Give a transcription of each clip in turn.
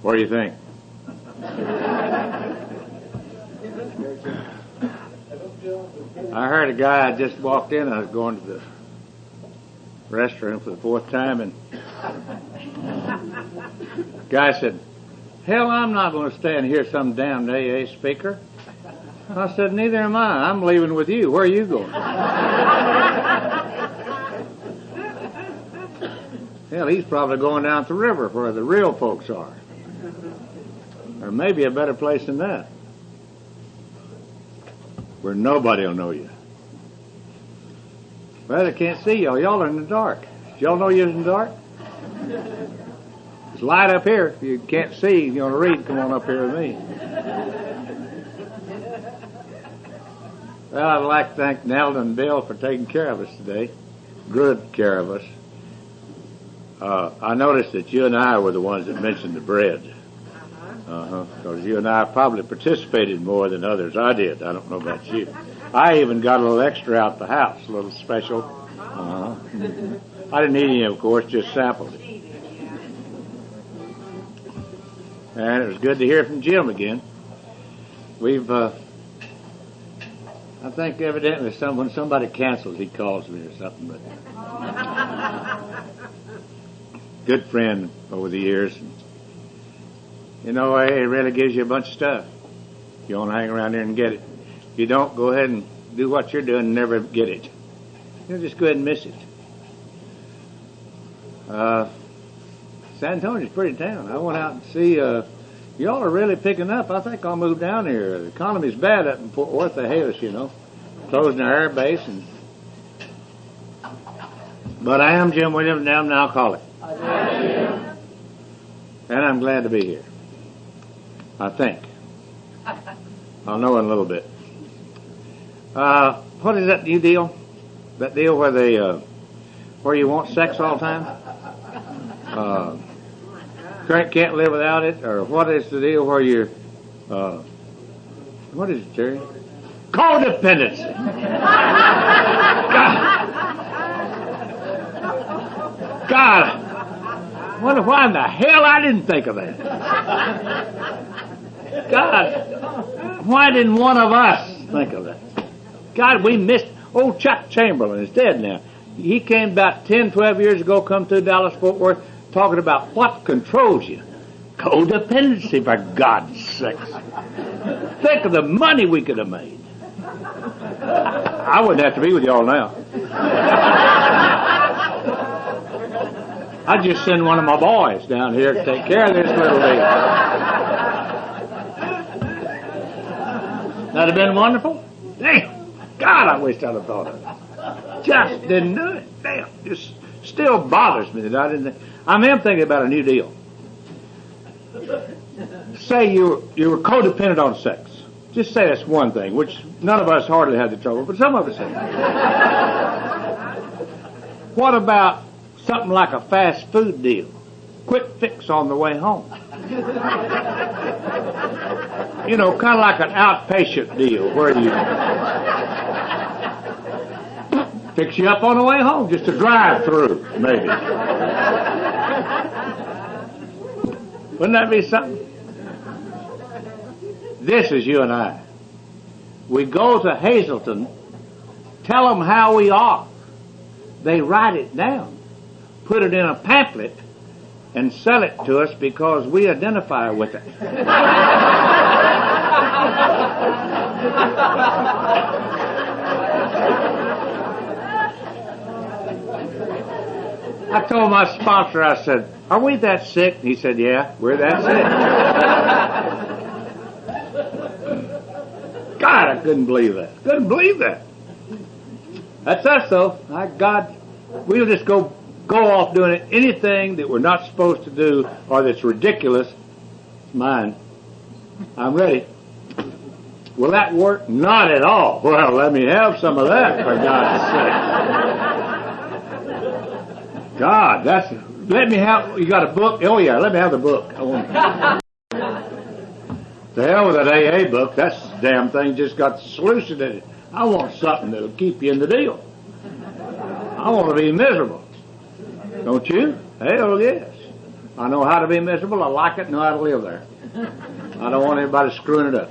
What do you think? I heard a guy just walked in. I was going to the restroom for the fourth time, and the guy said, "Hell, I'm not going to stand here some damn AA speaker." I said, "Neither am I. I'm leaving with you. Where are you going?" Hell, he's probably going down to the river where the real folks are. Or maybe a better place than that, where nobody will know you. Well, I can't see y'all. Y'all are in the dark. Y'all know you're in the dark? It's light up here. If you can't see, you want to read, come on up here with me. Well, I'd like to thank Nell and Bill for taking care of us today. Good care of us. I noticed that you and I were the ones that mentioned the bread. Because you and I probably participated more than others. I did. I don't know about you. I even got a little extra out the house, a little special. I didn't eat any, of course, just sampled it. And it was good to hear from Jim again. We've, I think evidently when somebody cancels, he calls me or something. But good friend over the years. You know, it really gives you a bunch of stuff. You want to hang around here and get it. If you don't, go ahead and do what you're doing and never get it. You'll just go ahead and miss it. San Antonio's a pretty town. I went out and see, y'all are really picking up. I think I'll move down here. The economy's bad up in Fort Worth. They hate us, you know. Closing our air base. But I am Jim Williams, and I'm an alcoholic. And I'm glad to be here. I think. I'll know in a little bit. What is that new deal? That deal where they, where you want sex all the time? Can't live without it? Or what is the deal where you're, what is it, Terry? Codependency. God, I wonder why in the hell I didn't think of that. God, why didn't one of us think of that? God, we missed. Old Chuck Chamberlain is dead now. He came about 10, 12 years ago, come through Dallas-Fort Worth, talking about what controls you. Codependency, for God's sakes. Think of the money we could have made. I wouldn't have to be with y'all now. I'd just send one of my boys down here to take care of this little deal. That'd have been wonderful. Damn. God, I wish I'd have thought of it. Just didn't do it. Damn. Just still bothers me that I didn't. I am thinking about a new deal. Say you were codependent on sex. Just say that's one thing, which none of us hardly had the trouble, but some of us have. What about something like a fast food deal? Quick fix on the way home. You know, kind of like an outpatient deal where you fix you up on the way home, just a drive-through, maybe. Wouldn't that be something? This is you and I. We go to Hazleton, tell them how we are. They write it down, put it in a pamphlet, and sell it to us because we identify with it. I told my sponsor, I said, "Are we that sick?" And he said, "Yeah, we're that sick." God, I couldn't believe that. Couldn't believe that. That's us, though. My God, we'll just go off doing anything that we're not supposed to do or that's ridiculous. Mine. I'm ready. Will that work? Not at all. Well, let me have some of that, for God's sake. God, let me have, you got a book? Oh, yeah, let me have the book. The hell with that AA book. That damn thing just got the solution in it. I want something that'll keep you in the deal. I want to be miserable. Don't you? Hell yes. I know how to be miserable. I like it. Know how to live there. I don't want anybody screwing it up.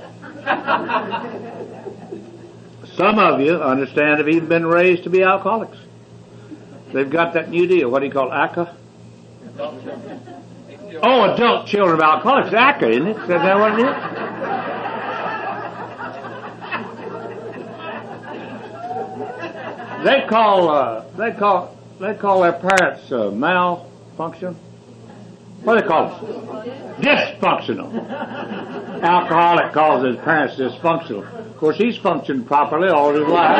Some of you understand have even been raised to be alcoholics. They've got that new deal. What do you call ACA? Oh, adult children of alcoholics. ACA, isn't it? Is that what it is? They call their parents malfunction. What do they call it? Dysfunctional. Alcoholic calls his parents dysfunctional. Of course, he's functioned properly all his life.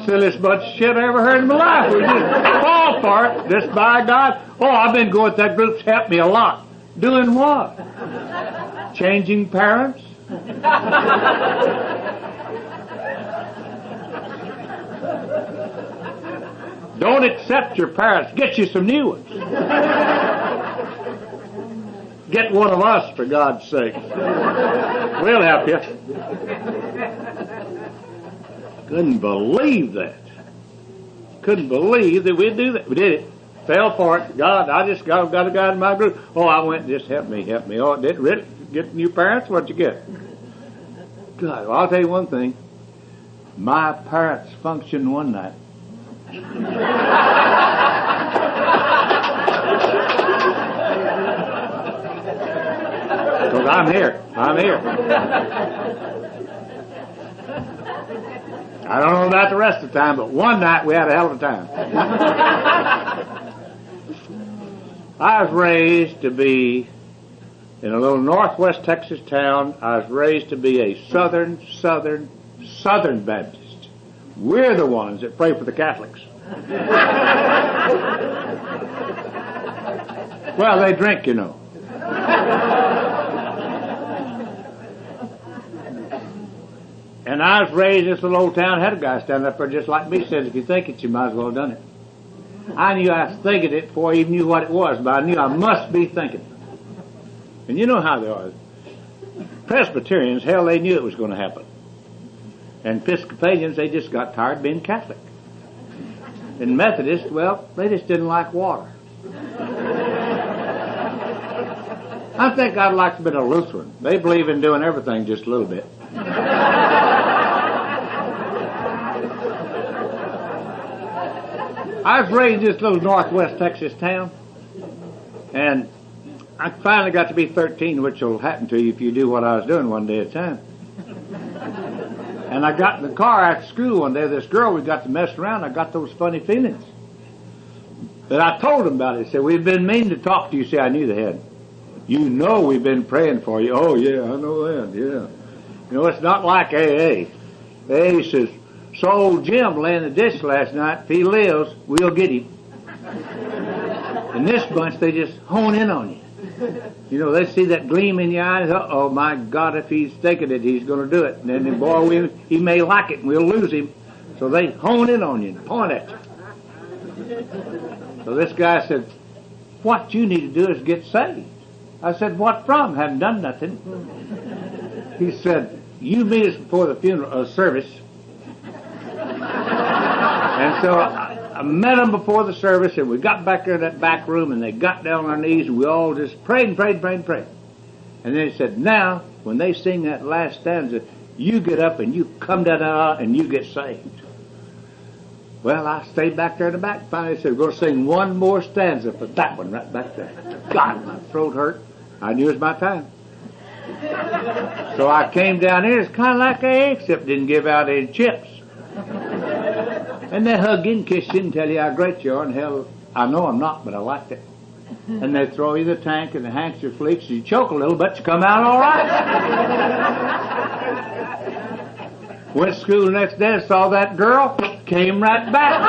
Silliest bunch of shit I ever heard in my life. We just fall for it, just by God. Oh, I've been going to that group's helped me a lot. Doing what? Changing parents? Don't accept your parents. Get you some new ones. Get one of us, for God's sake. We'll help you. Couldn't believe that. Couldn't believe that we'd do that. We did it. Fell for it. God, I just got a guy in my group. Oh, I went and just help me. Oh, it didn't really get new parents? What'd you get? God, well, I'll tell you one thing. My parents functioned one night. Because I'm here. I don't know about the rest of the time, but one night we had a hell of a time. I was raised to be in a little northwest Texas town. I was raised to be a southern Baptist. We're the ones that pray for the Catholics. Well, they drink, you know. And I was raised in this little old town, had a guy stand up there just like me, said, if you think it, you might as well have done it. I knew I was thinking it before I even knew what it was, but I knew I must be thinking it. And you know how they are. Presbyterians, hell, they knew it was going to happen. And Episcopalians, they just got tired of being Catholic. And Methodists, well, they just didn't like water. I think I'd like to be a Lutheran. They believe in doing everything just a little bit. I was raised in this little northwest Texas town, and I finally got to be 13, which will happen to you if you do what I was doing one day at a time. And I got in the car after school one day, this girl, we got to mess around, I got those funny feelings. But I told them about it. I said, we've been meaning to talk to you. See, I knew they had. You know we've been praying for you. Oh, yeah, I know that, yeah. You know, it's not like AA. AA says, so old Jim lay in the ditch last night. If he lives, we'll get him. And this bunch, they just hone in on you. You know, they see that gleam in your eyes. Oh my God, if he's thinking it, he's going to do it. And then, boy, he may like it and we'll lose him. So they hone in on you and point at you. So this guy said, what you need to do is get saved. I said, what from? Haven't done nothing. He said, you meet us before the funeral service. And so I met them before the service, and we got back there in that back room, and they got down on our knees, and we all just prayed. And then he said, now, when they sing that last stanza, you get up and you come down the aisle and you get saved. Well, I stayed back there in the back. Finally, they said, we're going to sing one more stanza for that one right back there. God, my throat hurt. I knew it was my time. So I came down here. It's kind of like AA, except didn't give out any chips. And they hug you and kiss you and tell you how great you are. And hell, I know I'm not, but I liked it. And they throw you the tank and the handkerchief leaks. You choke a little, but you come out all right. Went to school the next day and saw that girl. Came right back.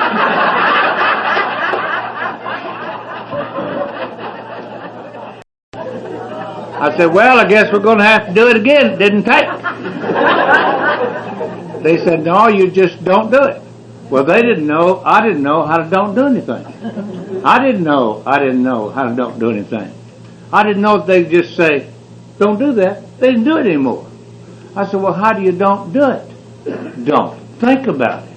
I said, well, I guess we're going to have to do it again. It didn't take. They said, no, you just don't do it. Well, they didn't know. I didn't know how to don't do anything. I didn't know how to don't do anything. I didn't know if they'd just say, don't do that. They didn't do it anymore. I said, well, how do you don't do it? Don't think about it.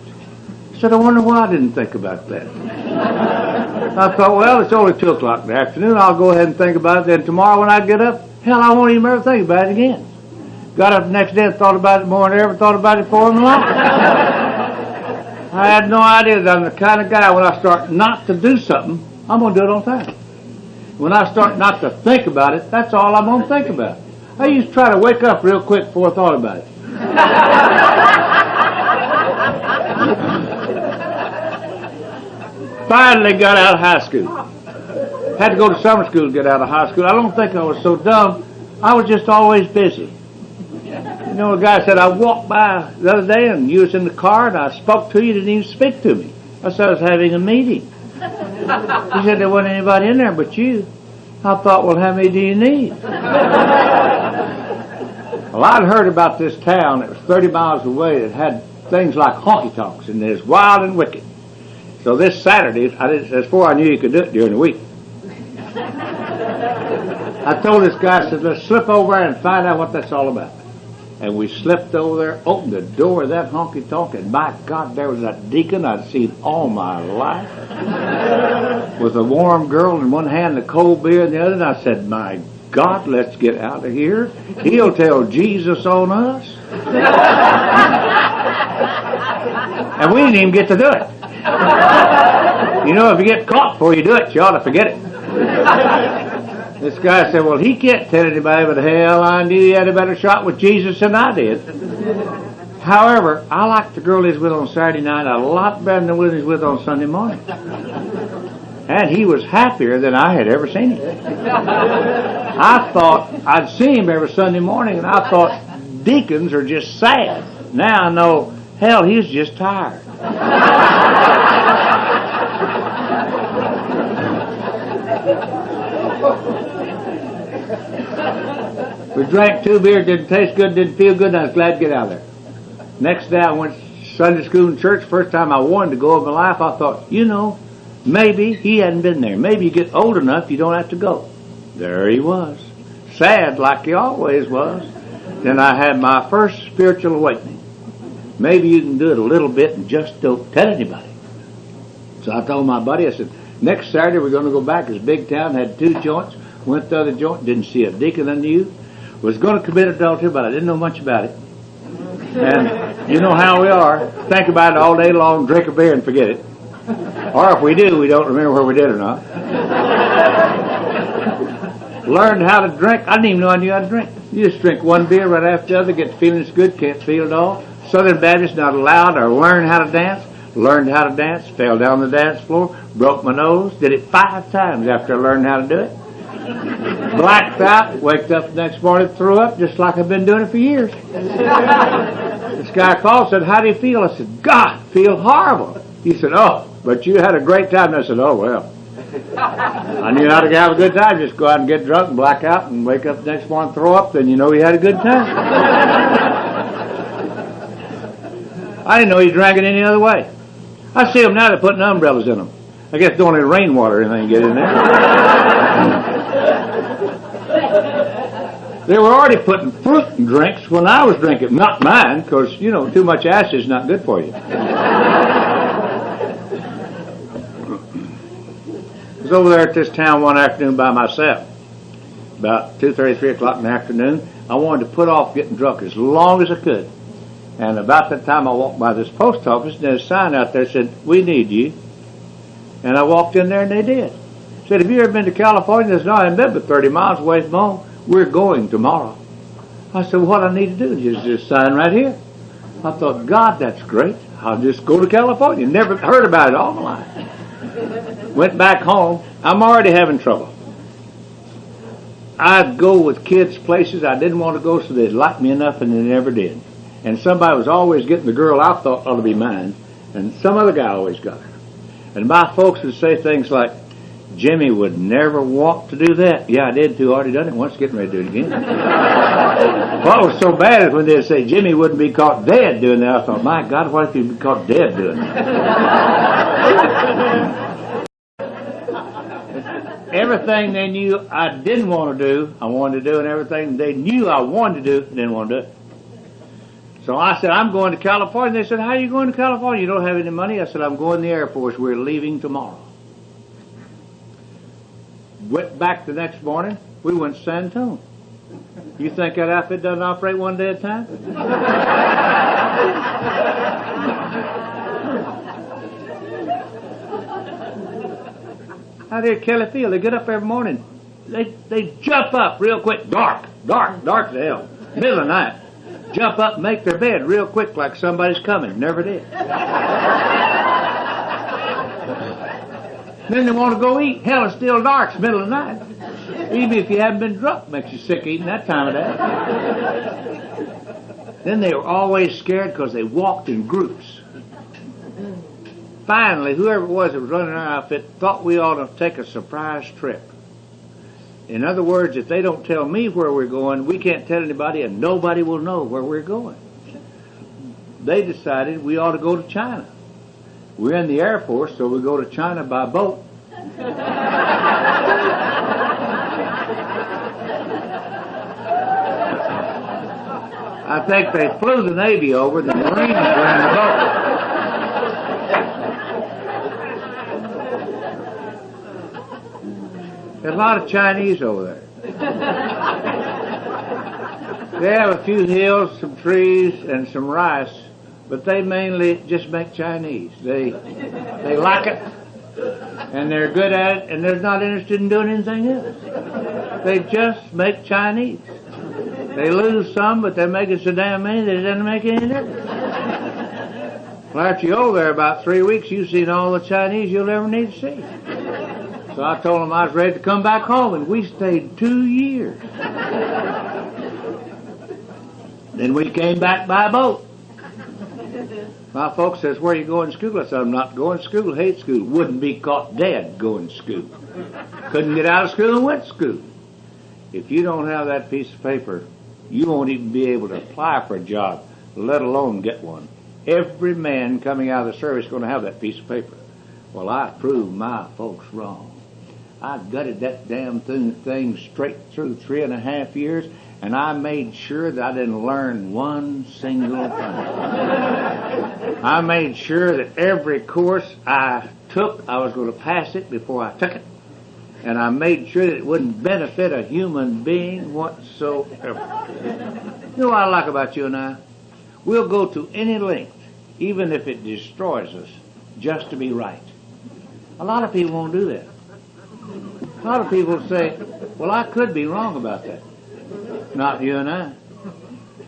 I said, I wonder why I didn't think about that. I thought, well, it's only 2 o'clock in the afternoon. I'll go ahead and think about it. Then tomorrow when I get up, hell, I won't even ever think about it again. Got up the next day and thought about it more than I ever thought about it before in my life. I had no idea that I'm the kind of guy, when I start not to do something, I'm going to do it on time. When I start not to think about it, that's all I'm going to think about. I used to try to wake up real quick before I thought about it. Finally got out of high school. Had to go to summer school to get out of high school. I don't think I was so dumb. I was just always busy. You know, a guy said, I walked by the other day and you was in the car and I spoke to you, didn't even speak to me. I said I was having a meeting. He said there wasn't anybody in there but you. I thought, well, how many do you need? Well, I'd heard about this town that was 30 miles away that had things like honky-tonks and it was wild and wicked. So this Saturday, that's before I knew you could do it during the week. I told this guy, I said, let's slip over there and find out what that's all about. And we slipped over there, opened the door of that honky-tonk, and my God, there was that deacon I'd seen all my life. With a warm girl in one hand and a cold beer in the other, and I said, my God, let's get out of here. He'll tell Jesus on us. And we didn't even get to do it. You know, if you get caught before you do it, you ought to forget it. This guy said, well, he can't tell anybody, but hell, I knew he had a better shot with Jesus than I did. However, I liked the girl he was with on Saturday night a lot better than the one he was with on Sunday morning. And he was happier than I had ever seen him. I thought, I'd seen him every Sunday morning, and I thought, deacons are just sad. Now I know, hell, he's just tired. We drank 2 beers, didn't taste good, didn't feel good, and I was glad to get out of there. Next day I went to Sunday school and church. First time I wanted to go in my life, I thought, you know, maybe he hadn't been there. Maybe you get old enough you don't have to go. There he was. Sad like he always was. Then I had my first spiritual awakening. Maybe you can do it a little bit and just don't tell anybody. So I told my buddy, I said, next Saturday we're going to go back. It's a big town, had 2 joints. Went to the other joint, didn't see a deacon under you. Was going to commit adultery, but I didn't know much about it. And you know how we are. Think about it all day long, drink a beer and forget it. Or if we do, we don't remember whether we did or not. Learned how to drink. I didn't even know I knew how to drink. You just drink 1 beer right after the other, get the feeling it's good, can't feel it all. Southern Baptist, not allowed or learn how to dance. Learned how to dance, fell down the dance floor, broke my nose, did it 5 times after I learned how to do it. Blacked out, waked up the next morning, threw up, just like I've been doing it for years. This guy called, said, how do you feel? I said, God, feel horrible. He said, oh, but you had a great time. And I said, oh, well. I knew how to have a good time. Just go out and get drunk and black out and wake up the next morning, throw up, then you know you had a good time. I didn't know he drank it any other way. I see them now, they're putting umbrellas in them. I guess don't let rainwater or anything get in there. They were already putting fruit in drinks when I was drinking. Not mine, because, you know, too much acid is not good for you. I was over there at this town one afternoon by myself. About 2:30, 3 o'clock in the afternoon. I wanted to put off getting drunk as long as I could. And about that time I walked by this post office, and there's a sign out there that said, we need you. And I walked in there, and they did. Said, have you ever been to California? They said, no, I haven't been but 30 miles away from home. We're going tomorrow. I said, well, what I need to do is just sign right here. I thought, God, that's great. I'll just go to California. Never heard about it all my life. Went back home. I'm already having trouble. I'd go with kids places I didn't want to go, so they'd like me enough, and they never did. And somebody was always getting the girl I thought ought to be mine, and some other guy always got her. And my folks would say things like, Jimmy would never want to do that. Yeah, I did too. Already done it once, getting ready to do it again. What was so bad is when they'd say Jimmy wouldn't be caught dead doing that. I thought, my God, what if he'd be caught dead doing that? everything they knew I didn't want to do, I wanted to do, and everything they knew I wanted to do, didn't want to do it. So I said, I'm going to California. They said, how are you going to California? You don't have any money? I said, I'm going to the Air Force. We're leaving tomorrow. Went back the next morning. We went to San Antonio. You think that outfit doesn't operate one day at a time? How did Kelly feel? They get up every morning. They jump up real quick. Dark to hell. Middle of the night. Jump up and make their bed real quick like somebody's coming. Never did. Then they want to go eat. Hell, it's still dark. It's middle of the night. Even if you haven't been drunk, makes you sick eating that time of day. Then they were always scared because they walked in groups. Finally, whoever it was that was running our outfit thought we ought to take a surprise trip. In other words, if they don't tell me where we're going, we can't tell anybody, and nobody will know where we're going. They decided we ought to go to China. We're in the Air Force, so we go to China by boat. I think they flew the Navy over, the Marines were in the boat. There's a lot of Chinese over there. They have a few hills, some trees, and some rice, but they mainly just make Chinese. They like it, and they're good at it, and they're not interested in doing anything else. They just make Chinese. They lose some, but they're making so damn many that it doesn't make any difference. Well, after you go there about 3 weeks, you've seen all the Chinese you'll ever need to see. So I told them I was ready to come back home, and we stayed 2 years. Then we came back by boat. My folks says, where are you going to school? I said, I'm not going to school. Hate school. Wouldn't be caught dead going to school. Couldn't get out of school and went to school. If you don't have that piece of paper, you won't even be able to apply for a job, let alone get one. Every man coming out of the service is going to have that piece of paper. Well, I proved my folks wrong. I gutted that damn thing straight through 3.5 years, and I made sure that I didn't learn one single thing. I made sure that every course I took, I was going to pass it before I took it. And I made sure that it wouldn't benefit a human being whatsoever. You know what I like about you and I? We'll go to any length, even if it destroys us, just to be right. A lot of people won't do that. A lot of people say, well, I could be wrong about that. Not you and I.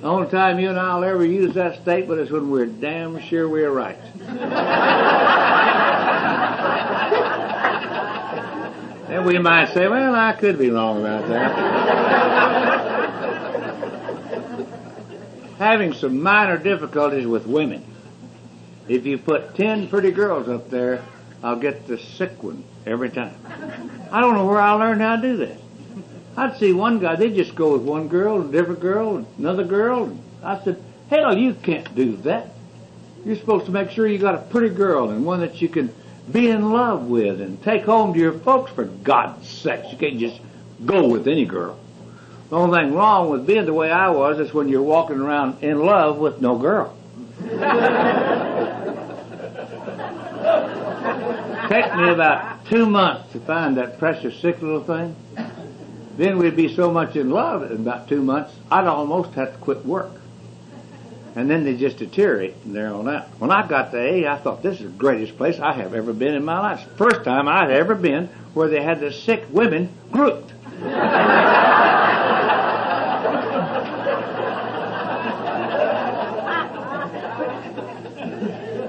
The only time you and I will ever use that statement is when we're damn sure we're right. And we might say, well, I could be wrong about that. Having some minor difficulties with women. If you put 10 pretty girls up there, I'll get the sick one every time. I don't know where I learned how to do that. I'd see one guy, they'd just go with one girl, a different girl, another girl. I said, hell, you can't do that. You're supposed to make sure you got a pretty girl and one that you can be in love with and take home to your folks, for God's sakes. You can't just go with any girl. The only thing wrong with being the way I was is when you're walking around in love with no girl. Take me about 2 months to find that precious sick little thing. Then we'd be so much in love in about 2 months, I'd almost have to quit work. And then they just deteriorate from there on out. When I got to A, I thought, this is the greatest place I have ever been in my life. It's the first time I'd ever been where they had the sick women grouped.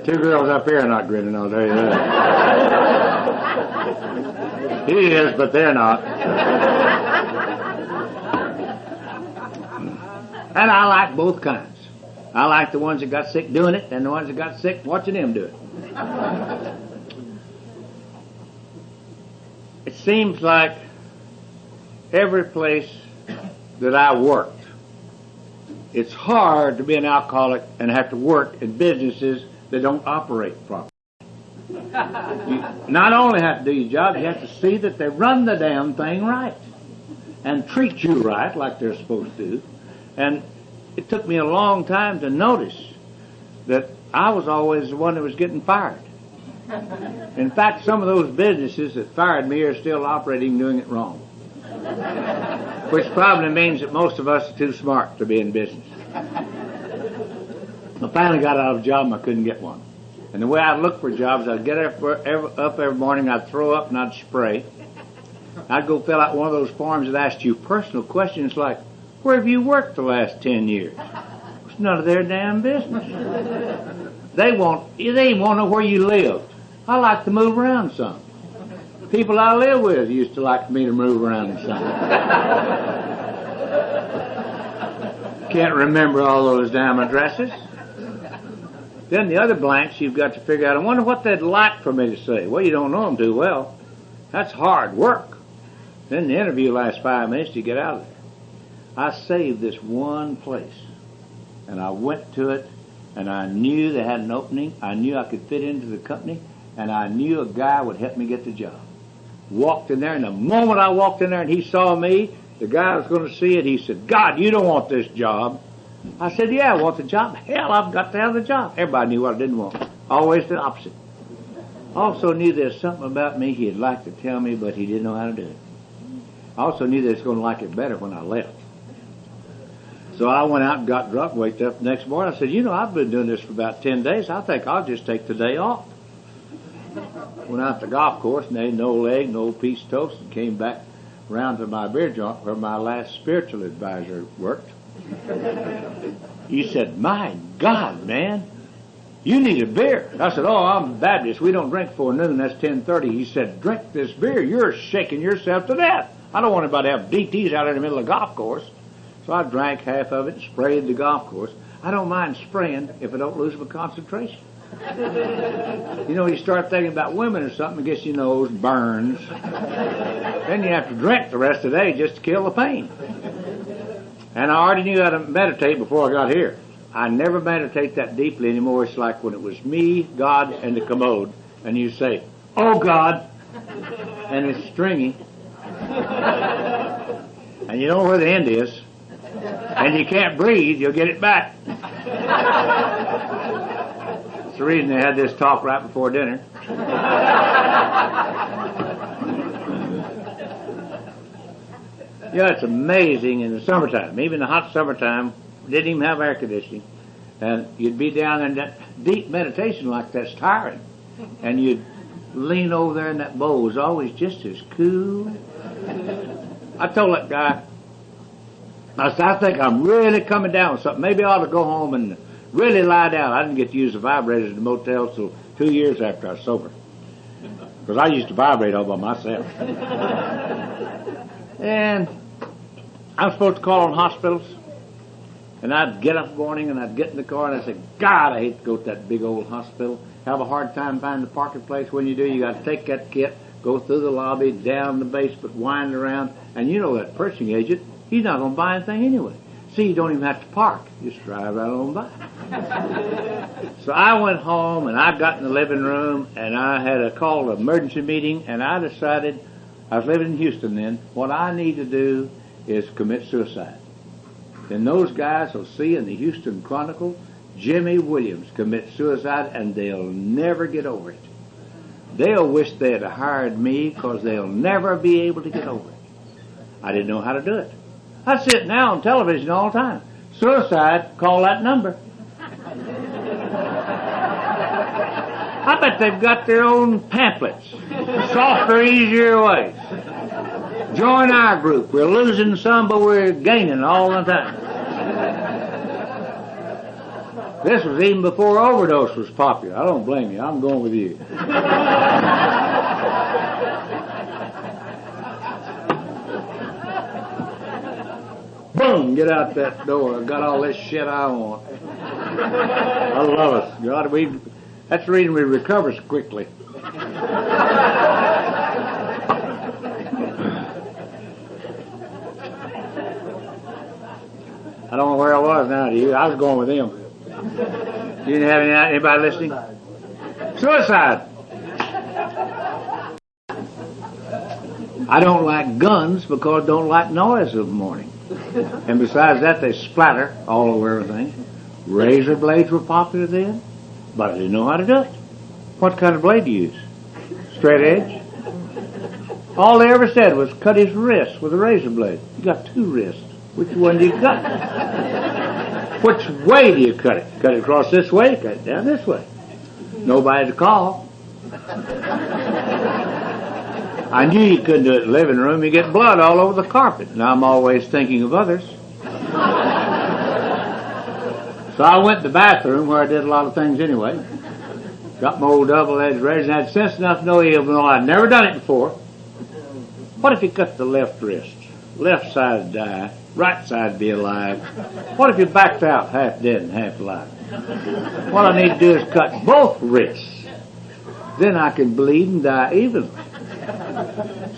2 girls up here are not grinning, I'll tell you that. He is, but they're not. And I like both kinds. I like the ones that got sick doing it, and the ones that got sick watching them do it. It seems like every place that I worked, it's hard to be an alcoholic and have to work in businesses that don't operate properly. You not only have to do your job, you have to see that they run the damn thing right and treat you right like they're supposed to. And it took me a long time to notice that I was always the one that was getting fired. In fact, some of those businesses that fired me are still operating doing it wrong. Which probably means that most of us are too smart to be in business. I finally got out of a job and I couldn't get one. And the way I'd look for jobs, I'd get up every morning, I'd throw up and I'd spray. I'd go fill out one of those forms that asked you personal questions like, where have you worked the last 10 years? It's none of their damn business. They want to know where you lived. I like to move around some. People I live with used to like me to move around some. Can't remember all those damn addresses. Then the other blanks you've got to figure out, I wonder what they'd like for me to say. Well, you don't know them too well. That's hard work. Then the interview lasts 5 minutes to get out of there. I saved this one place, and I went to it, and I knew they had an opening. I knew I could fit into the company, and I knew a guy would help me get the job. Walked in there, and the moment I walked in there and he saw me, the guy was going to see it, he said, God, you don't want this job. I said, yeah, I want the job. Hell, I've got to have the job. Everybody knew what I didn't want. Always the opposite. Also knew there's something about me he'd like to tell me, but he didn't know how to do it. I also knew they was going to like it better when I left. So I went out and got drunk, waked up the next morning. I said, I've been doing this for about 10 days. I think I'll just take the day off. Went out to the golf course and ate an old egg and old piece of toast and came back around to my beer joint where my last spiritual advisor worked. He said, my God, man, you need a beer. I said, oh, I'm Baptist. We don't drink before noon. That's 10:30. He said, drink this beer. You're shaking yourself to death. I don't want anybody to have DTs out in the middle of the golf course. So I drank half of it and sprayed the golf course. I don't mind spraying if I don't lose my concentration. You start thinking about women or something, it gets your nose, burns. Then you have to drink the rest of the day just to kill the pain. And I already knew how to meditate before I got here. I never meditate that deeply anymore. It's like when it was me, God, and the commode. And you say, oh, God. And it's stringy. And you don't know where the end is. And you can't breathe, you'll get it back. That's the reason they had this talk right before dinner. It's amazing in the summertime, even the hot summertime, didn't even have air conditioning. And you'd be down in that deep meditation like that's tiring. And you'd lean over there and that bowl was always just as cool. I told that guy, I said, I think I'm really coming down with something. Maybe I ought to go home and really lie down. I didn't get to use the vibrators in the motel till 2 years after I was sober. Because I used to vibrate all by myself. And I was supposed to call on hospitals. And I'd get up in the morning and I'd get in the car and I'd say, God, I hate to go to that big old hospital. Have a hard time finding the parking place. When you do, you got to take that kit, go through the lobby, down the basement, wind around. And that purchasing agent, he's not going to buy anything anyway. See, you don't even have to park. Just drive right on by. So I went home and I got in the living room and I had a call an emergency meeting and I decided, I was living in Houston then, what I need to do is commit suicide. Then those guys will see in the Houston Chronicle, Jimmy Williams commit suicide and they'll never get over it. They'll wish they had hired me because they'll never be able to get over it. I didn't know how to do it. I see it now on television all the time. Suicide, call that number. I bet they've got their own pamphlets. Softer, easier ways. Join our group. We're losing some, but we're gaining all the time. This was even before overdose was popular. I don't blame you. I'm going with you. Boom, get out that door. I've got all this shit I want. I love us. God, that's the reason we recover so quickly. I don't know where I was now, do you? I was going with him. You didn't have anybody listening? Suicide. I don't like guns because I don't like noise in the morning. And besides that, they splatter all over everything. Razor blades were popular then, but I didn't know how to do it. What kind of blade do you use? Straight edge? All they ever said was cut his wrist with a razor blade. You got two wrists. Which one do you cut? Which way do you cut it? Cut it across this way, cut it down this way. Nobody to call. I knew you couldn't do it in the living room. You get blood all over the carpet. And I'm always thinking of others. So I went to the bathroom where I did a lot of things anyway. Got my old double-edged razor and had sense enough to know even though I'd never done it before. What if you cut the left wrist? Left side die, right side be alive. What if you backed out half dead and half alive? What I need to do is cut both wrists. Then I can bleed and die evenly.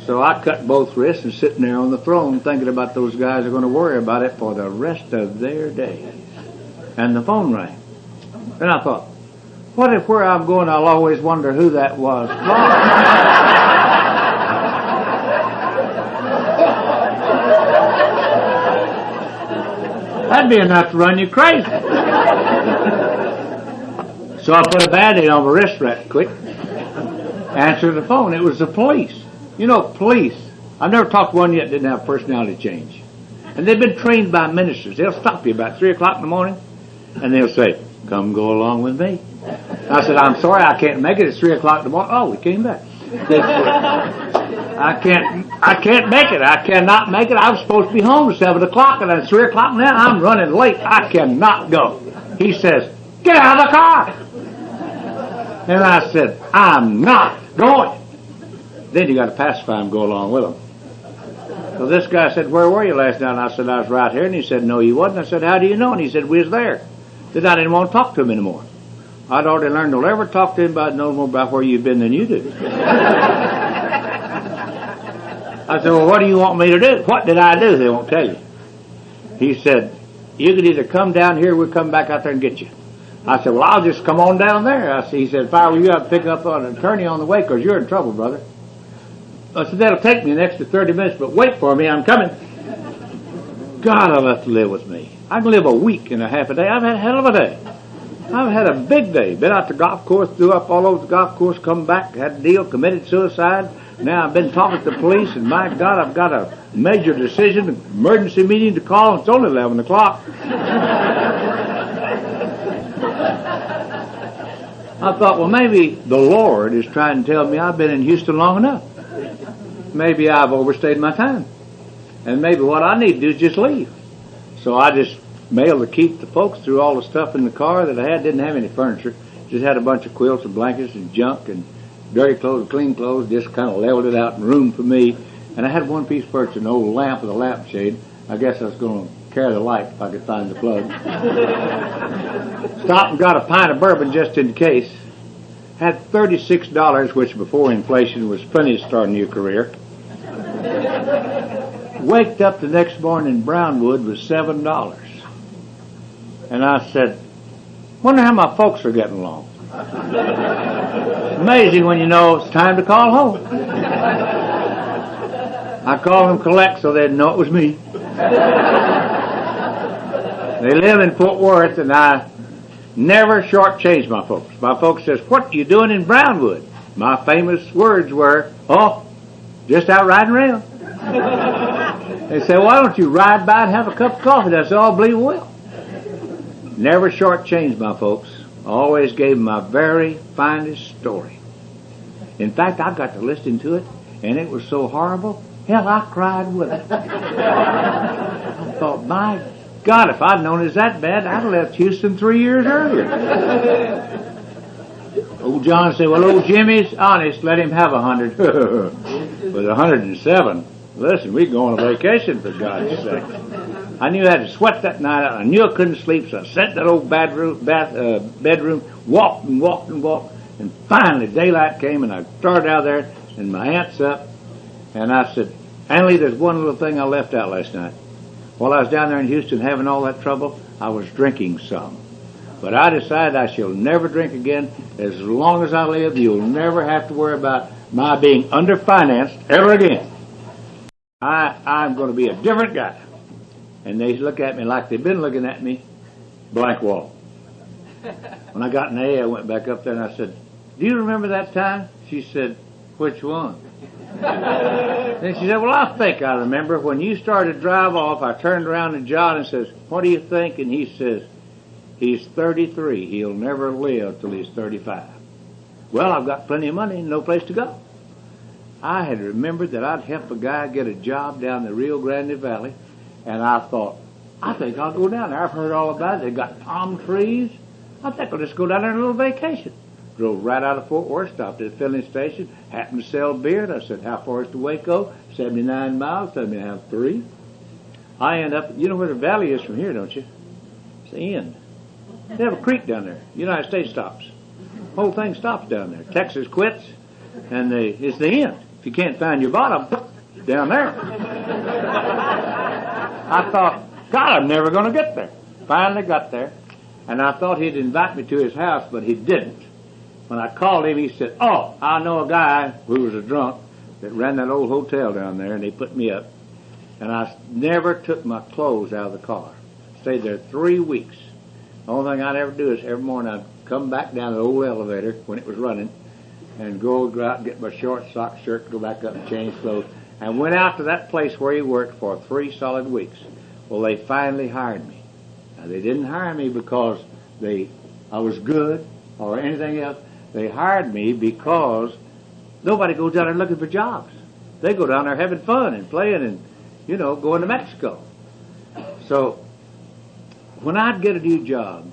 So I cut both wrists and sitting there on the throne thinking about those guys who are going to worry about it for the rest of their days. And the phone rang. And I thought, what if where I'm going I'll always wonder who that was? That'd be enough to run you crazy. So I put a Band-Aid on my wrist right quick. Answered the phone. It was the police. You know, police. I've never talked to one yet that didn't have personality change. And they've been trained by ministers. They'll stop you about 3 o'clock in the morning, and they'll say, come go along with me. I said, I'm sorry, I can't make it. It's 3 o'clock in the morning. Oh, we came back. They said, I can't make it. I cannot make it. I was supposed to be home at 7 o'clock, and it's 3 o'clock now. I'm running late. I cannot go. He says, get out of the car. And I said, I'm not going. Then you got to pacify him, go along with him. So this guy said, where were you last night? And I said, I was right here. And he said, no, you wasn't. I said, how do you know? And he said, we was there. Then I didn't want to talk to him anymore. I'd already learned to never talk to anybody no more about where you've been than you do. I said, well, what do you want me to do? What did I do? They won't tell you. He said, you could either come down here or we'll come back out there and get you. I said, well, I'll just come on down there. He said, if I were you, I'd pick up an attorney on the way because you're in trouble, brother. I said, that'll take me an extra 30 minutes, but wait for me, I'm coming. God, I'll have to live with me. I can live a week and a half a day. I've had a hell of a day. I've had a big day. Been out to the golf course, threw up all over the golf course, come back, had a deal, committed suicide. Now I've been talking to the police, and my God, I've got a major decision, an emergency meeting to call, and it's only 11 o'clock. I thought, well, maybe the Lord is trying to tell me I've been in Houston long enough. Maybe I've overstayed my time. And maybe what I need to do is just leave. So I just mailed the key to the folks, threw all the stuff in the car that I had. Didn't have any furniture. Just had a bunch of quilts and blankets and junk and dirty clothes, clean clothes. Just kind of leveled it out in room for me. And I had one piece of furniture, an old lamp with a lampshade. I guess I was going to carry the light if I could find the plug. Stopped and got a pint of bourbon just in case. Had $36, which before inflation was plenty to start a new career. Waked up the next morning in Brownwood with $7. And I said, wonder how my folks are getting along. Amazing when you know it's time to call home. I called them collect so they'd know it was me. They live in Fort Worth, and I never shortchanged my folks. My folks says, what are you doing in Brownwood? My famous words were, oh, just out riding around. They said, why don't you ride by and have a cup of coffee? That's all I believe will. Never shortchanged my folks. Always gave them my very finest story. In fact, I got to listening to it, and it was so horrible, hell, I cried with it. I thought, my God, if I'd known it was that bad, I'd have left Houston 3 years earlier. Old John said, well, old Jimmy's honest, let him have 100. With 107, listen, we go on a vacation, for God's sake. I knew I had to sweat that night out. I knew I couldn't sleep, so I sat in that old bedroom, walked and walked and walked, and finally daylight came, and I started out there, and my aunt's up, and I said, Annalie, there's one little thing I left out last night. While I was down there in Houston having all that trouble, I was drinking some. But I decided I shall never drink again. As long as I live, you'll never have to worry about my being underfinanced ever again. I'm going to be a different guy. And they look at me like they've been looking at me, blank wall. When I got an A, I went back up there and I said, do you remember that time? She said, which one? Then she said, well, I think I remember. When you started to drive off, I turned around to John and says, what do you think? And he says, he's 33. He'll never live till he's 35. Well, I've got plenty of money and no place to go. I had remembered that I'd help a guy get a job down the Rio Grande Valley, and I thought, I think I'll go down there. I've heard all about it. They've got palm trees. I think I'll just go down there on a little vacation. Drove right out of Fort Worth, stopped at a filling station, happened to sell beer, and I said, how far is to Waco? 79 miles, told me to have 3. I end up, you know where the valley is from here, don't you? It's the end. They have a creek down there. United States stops. The whole thing stops down there. Texas quits, and it's the end. If you can't find your bottom, it's down there. I thought, God, I'm never going to get there. Finally got there, and I thought he'd invite me to his house, but he didn't. When I called him, he said, oh, I know a guy who was a drunk that ran that old hotel down there, and he put me up. And I never took my clothes out of the car. Stayed there 3 weeks. The only thing I'd ever do is every morning I'd come back down the old elevator when it was running and go out and get my short sock shirt, go back up and change clothes, and went out to that place where he worked for 3 solid weeks. Well, they finally hired me. Now, they didn't hire me because I was good or anything else. They hired me because nobody goes down there looking for jobs. They go down there having fun and playing and, going to Mexico. So when I'd get a new job,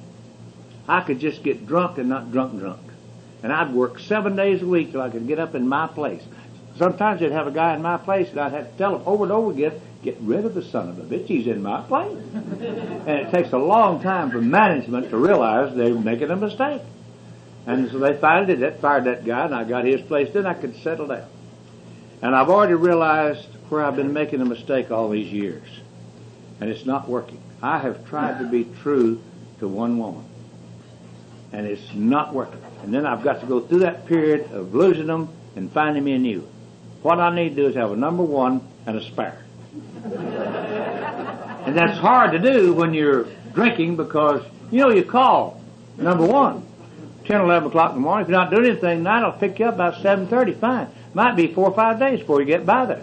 I could just get drunk and not drunk. And I'd work 7 days a week till I could get up in my place. Sometimes they'd have a guy in my place and I'd have to tell him over and over again, get rid of the son of a bitch, he's in my place. And it takes a long time for management to realize they're making a mistake. And so they finally did that, fired that guy, and I got his place. Then I could settle down. And I've already realized where I've been making a mistake all these years. And it's not working. I have tried to be true to one woman. And it's not working. And then I've got to go through that period of losing them and finding me a new one. What I need to do is have a number one and a spare. And that's hard to do when you're drinking because, you call number one. 10, 11 o'clock in the morning. If you're not doing anything tonight, I'll pick you up about 7:30. Fine. Might be 4 or 5 days before you get by there.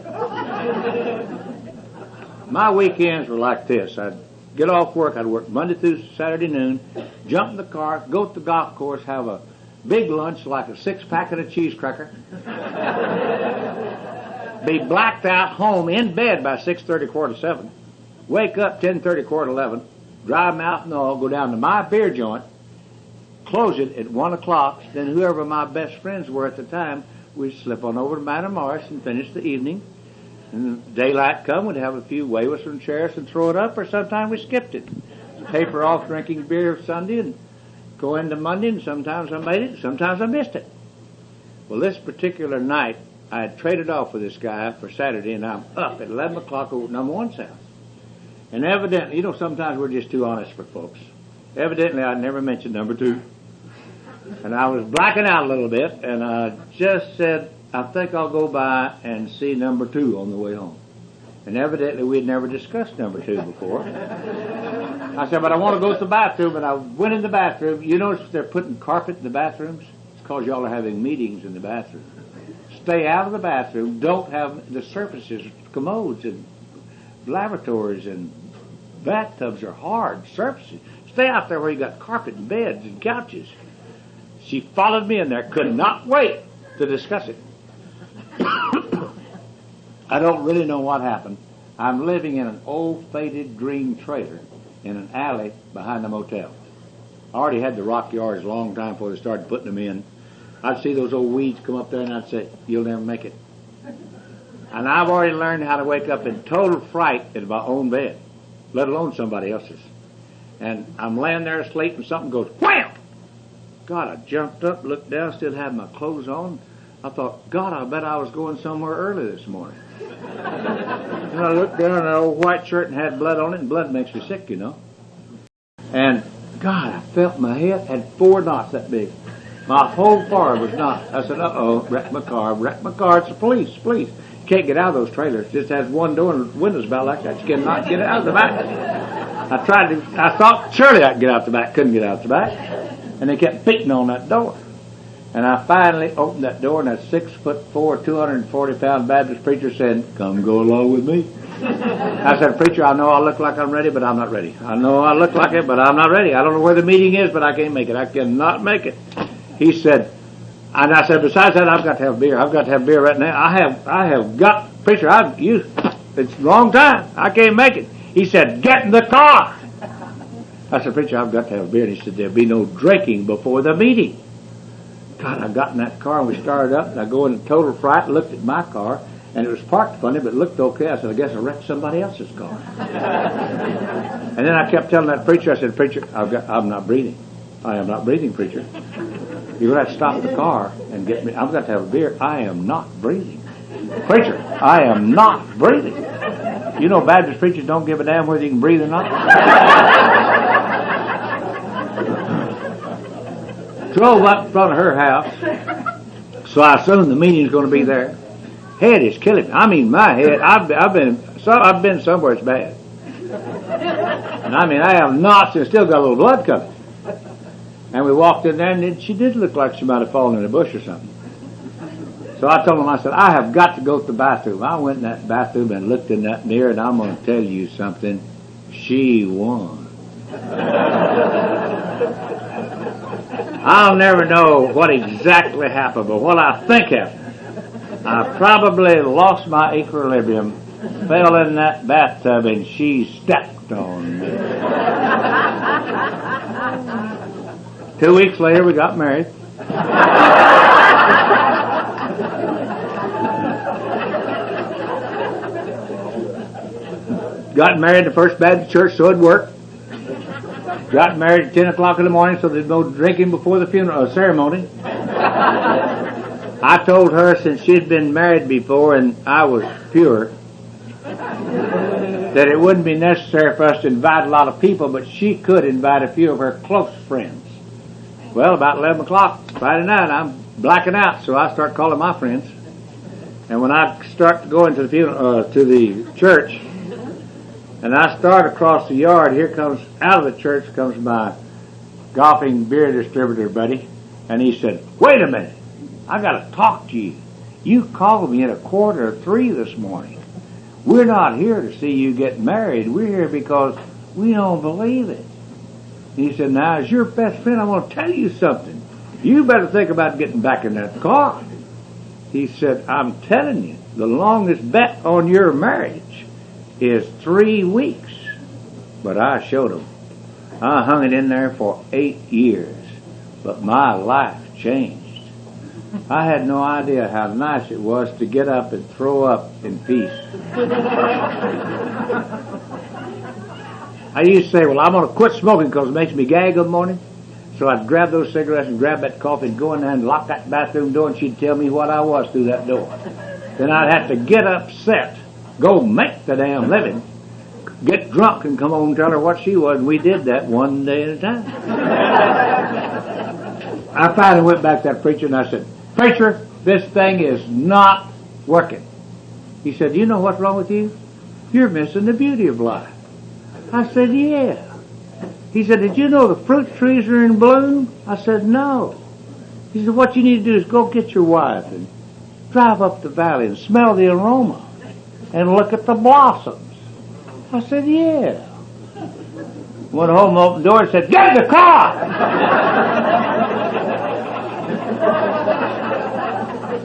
My weekends were like this. I'd get off work. I'd work Monday through Saturday noon, jump in the car, go to the golf course, have a big lunch like a 6-pack of a cheese cracker, be blacked out home in bed by 6:30, 6:45, wake up 10:30, 11:45, drive them out and all, go down to my beer joint, close it at 1 o'clock. Then whoever my best friends were at the time, we'd slip on over to Madam Morris and finish the evening. And daylight come, we'd have a few waivers and chairs and throw it up, or sometimes we skipped it. Taper off drinking beer Sunday and go into Monday, and sometimes I made it, sometimes I missed it. Well, this particular night, I had traded off with this guy for Saturday, and I'm up at 11 o'clock over at number one's house. And evidently, sometimes we're just too honest for folks. Evidently, I'd never mentioned number 2. And I was blacking out a little bit, and I just said, I think I'll go by and see number 2 on the way home. And evidently, we'd never discussed number 2 before. I said, but I want to go to the bathroom, and I went in the bathroom. You notice they're putting carpet in the bathrooms? It's because y'all are having meetings in the bathroom. Stay out of the bathroom. Don't have the surfaces, commodes and lavatories and bathtubs are hard surfaces. Stay out there where you got carpet and beds and couches. She followed me in there, could not wait to discuss it. I don't really know what happened. I'm living in an old faded green trailer in an alley behind the motel. I already had the rock yards a long time before they started putting them in. I'd see those old weeds come up there and I'd say, you'll never make it. And I've already learned how to wake up in total fright in my own bed, let alone somebody else's. And I'm laying there asleep and something goes wham! God, I jumped up, looked down, still had my clothes on. I thought, God, I bet I was going somewhere early this morning. And I looked down at an old white shirt and had blood on it, and blood makes you sick, And, God, I felt my head had 4 knots that big. My whole forehead was knocked. I said, uh-oh, wrecked my car, it's the police. can't get out of those trailers. It just has one door and windows about like that. You cannot get out of the back. I thought surely I could get out the back. Couldn't get out the back. And they kept beating on that door. And I finally opened that door, and that 6'4", 240-pound Baptist preacher said, "Come go along with me." I said, "Preacher, I know I look like I'm ready, but I'm not ready. I know I look like it, but I'm not ready. I don't know where the meeting is, but I can't make it. I cannot make it." He said, and I said, "Besides that, I've got to have beer. I've got to have beer right now. I have got, preacher, it's the wrong time. I can't make it." He said, "Get in the car." I said, "Preacher, I've got to have beer." And he said, "There'll be no drinking before the meeting." God, I got in that car and we started up, and I go in total fright, looked at my car, and it was parked funny, but it looked okay. I said, "I guess I wrecked somebody else's car." And then I kept telling that preacher, I said, "Preacher, I'm not breathing. I am not breathing, preacher. You're going to have to stop the car and get me. I've got to have a beer. I am not breathing. Preacher, I am not breathing." You know Baptist preachers don't give a damn whether you can breathe or not. Drove up in front of her house, so I assumed the meeting's going to be there. Head is killing me. I mean, my head. I've been somewhere it's bad, and I mean I have knots and still got a little blood coming. And we walked in there, and she did look like she might have fallen in a bush or something. So I told him, I said, "I have got to go to the bathroom." I went in that bathroom and looked in that mirror, and I'm going to tell you something. She won. I'll never know what exactly happened, but what I think happened, I probably lost my equilibrium, fell in that bathtub, and she stepped on me. 2 weeks later, we got married. Got married at the First Baptist Church, so it worked. Got married at 10 o'clock in the morning, so there's no drinking before the funeral ceremony. I told her, since she'd been married before and I was pure, that it wouldn't be necessary for us to invite a lot of people, but she could invite a few of her close friends. Well, about 11 o'clock Friday night, I'm blacking out, so I start calling my friends. And when I start going to the funeral, to the church, and I start across the yard, here comes, out of the church comes my golfing beer distributor buddy, and he said, "Wait a minute, I got to talk to you. You called me at 2:45 this morning. We're not here to see you get married. We're here because we don't believe it." He said, "Now, as your best friend, I want to tell you something. You better think about getting back in that car." He said, "I'm telling you, the longest bet on your marriage is 3 weeks." But I showed him. I hung it in there for 8 years, but my life changed. I had no idea how nice it was to get up and throw up in peace. I used to say, "Well, I'm going to quit smoking because it makes me gag in the morning." So I'd grab those cigarettes and grab that coffee and go in there and lock that bathroom door, and she'd tell me what I was through that door. Then I'd have to get upset, go make the damn living, get drunk and come home and tell her what she was, and we did that one day at a time. I finally went back to that preacher and I said, "Preacher, this thing is not working." He said, "You know what's wrong with you? You're missing the beauty of life." I said, "Yeah." He said, "Did you know the fruit trees are in bloom?" I said, "No." He said, "What you need to do is go get your wife and drive up the valley and smell the aroma and look at the blossoms." I said, "Yeah." Went home, opened the door, and said, "Get in the car!"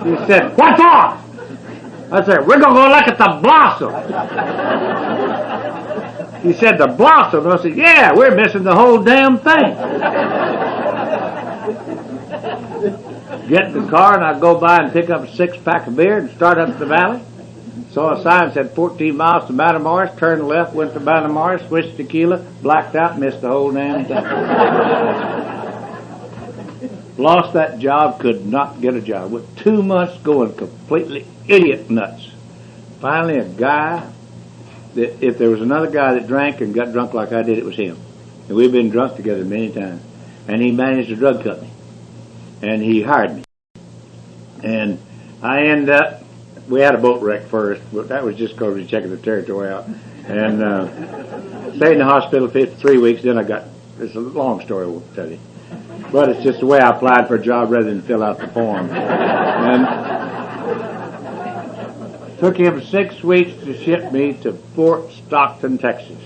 He said, "What for?" I said, "We're going to go look at the blossoms." He said, "The blossoms?" I said, "Yeah, we're missing the whole damn thing." Get in the car, and I go by and pick up a 6-pack of beer and start up the valley. Saw a sign that said 14 miles to Matamoros, turned left, went to Matamoros, switched tequila, blacked out, missed the whole damn thing. Lost that job, could not get a job. With 2 months going completely idiot nuts. Finally, a guy, that if there was another guy that drank and got drunk like I did, it was him. And we've been drunk together many times. And he managed a drug company. And he hired me. And I ended up we had a boat wreck first, but that was just because we were checking the territory out. And stayed in the hospital for 3 weeks. Then I got, it's a long story, I won't tell you. But it's just the way I applied for a job rather than fill out the form. And took him 6 weeks to ship me to Fort Stockton, Texas.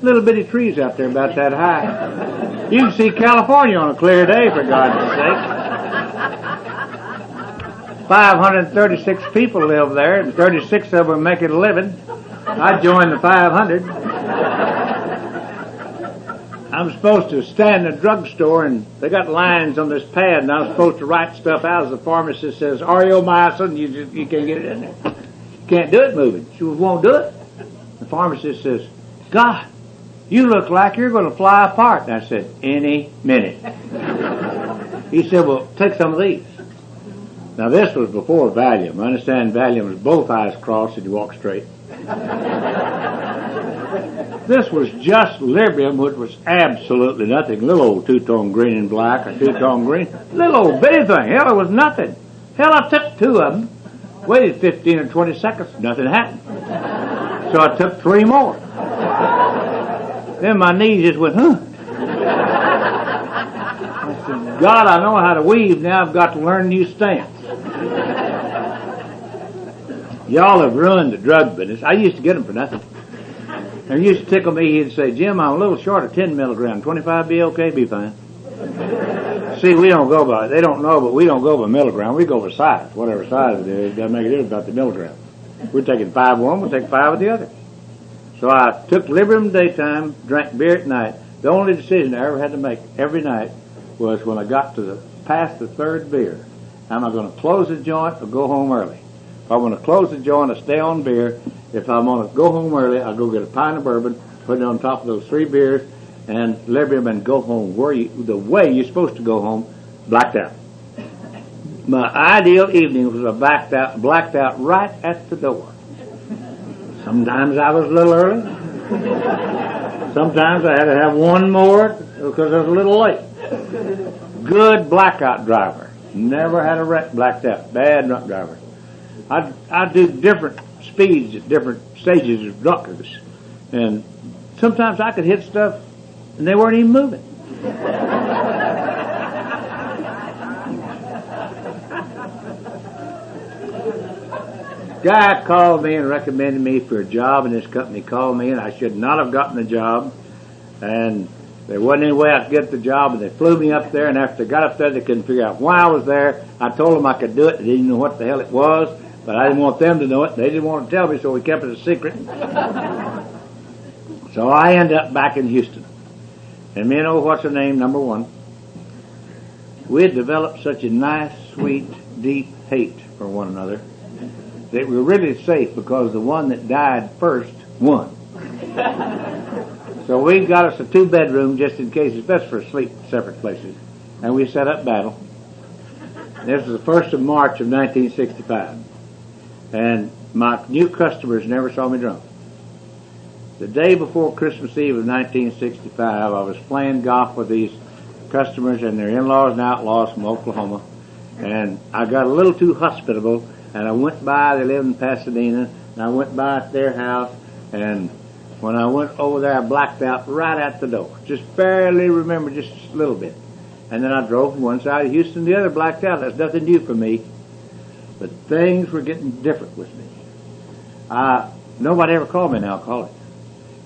Little bitty trees out there about that high. You can see California on a clear day, for God's sake. 536 people live there, and 36 of them make it a living. I joined the 500. I'm supposed to stand in a drugstore, and they got lines on this pad, and I'm supposed to write stuff out as the pharmacist says, Areomycin, you can't get it in there. You can't do it moving. She won't do it. The pharmacist says, God, you look like you're going to fly apart. And I said, any minute. He said, well, take some of these. Now, this was before Valium. I understand Valium was both eyes crossed and you walk straight. This was just Librium, which was absolutely nothing. Little old two-tone green and black, or two-tone green. Little old bitty thing. Hell, it was nothing. Hell, I took 2 of them, waited 15 or 20 seconds, nothing happened. So I took 3 more. Then my knees just went, huh? I said, God, I know how to weave. Now I've got to learn new stance. Y'all have ruined the drug business. I used to get them for nothing. They used to tickle me. He'd say, Jim, I'm a little short of 10 milligrams. 25 be okay? Be fine. See, we don't go by, they don't know, but we don't go by milligram. We go by size. Whatever size it is, it doesn't make a difference about the milligram. We're taking 5 of one, we'll take 5 of the other. So I took Librium daytime, drank beer at night. The only decision I ever had to make every night was when I got to past the 3rd beer, am I going to close the joint or go home early? If I want to close the joint, I stay on beer. If I want to go home early, I'll go get a pint of bourbon, put it on top of those 3 beers, and Librium, and go home the way you're supposed to go home, blacked out. My ideal evening was blacked out right at the door. Sometimes I was a little early. Sometimes I had to have 1 more because I was a little late. Good blackout driver. Never had a wreck blacked out. Bad drunk driver. I do different speeds at different stages of drunkenness. And sometimes I could hit stuff and they weren't even moving. Guy called me and recommended me for a job in this company. Called me, and I should not have gotten the job. And there wasn't any way I could get the job, and they flew me up there. And after they got up there, they couldn't figure out why I was there. I told them I could do it. They didn't know what the hell it was, but I didn't want them to know it. They didn't want to tell me, so we kept it a secret. So I ended up back in Houston. And me and old what's her name, number 1, we had developed such a nice, sweet, deep hate for one another that we were really safe because the one that died first won. So we got us a 2-bedroom just in case. It's best for sleep separate places. And we set up battle. This was the 1st of March of 1965. And my new customers never saw me drunk. The day before Christmas Eve of 1965, I was playing golf with these customers and their in-laws and outlaws from Oklahoma. And I got a little too hospitable. And I went by, they lived in Pasadena, and I went by at their house, and when I went over there, I blacked out right at the door. Just barely remember, just a little bit. And then I drove from one side of Houston to the other, blacked out. That's nothing new for me. But things were getting different with me. Nobody ever called me an alcoholic.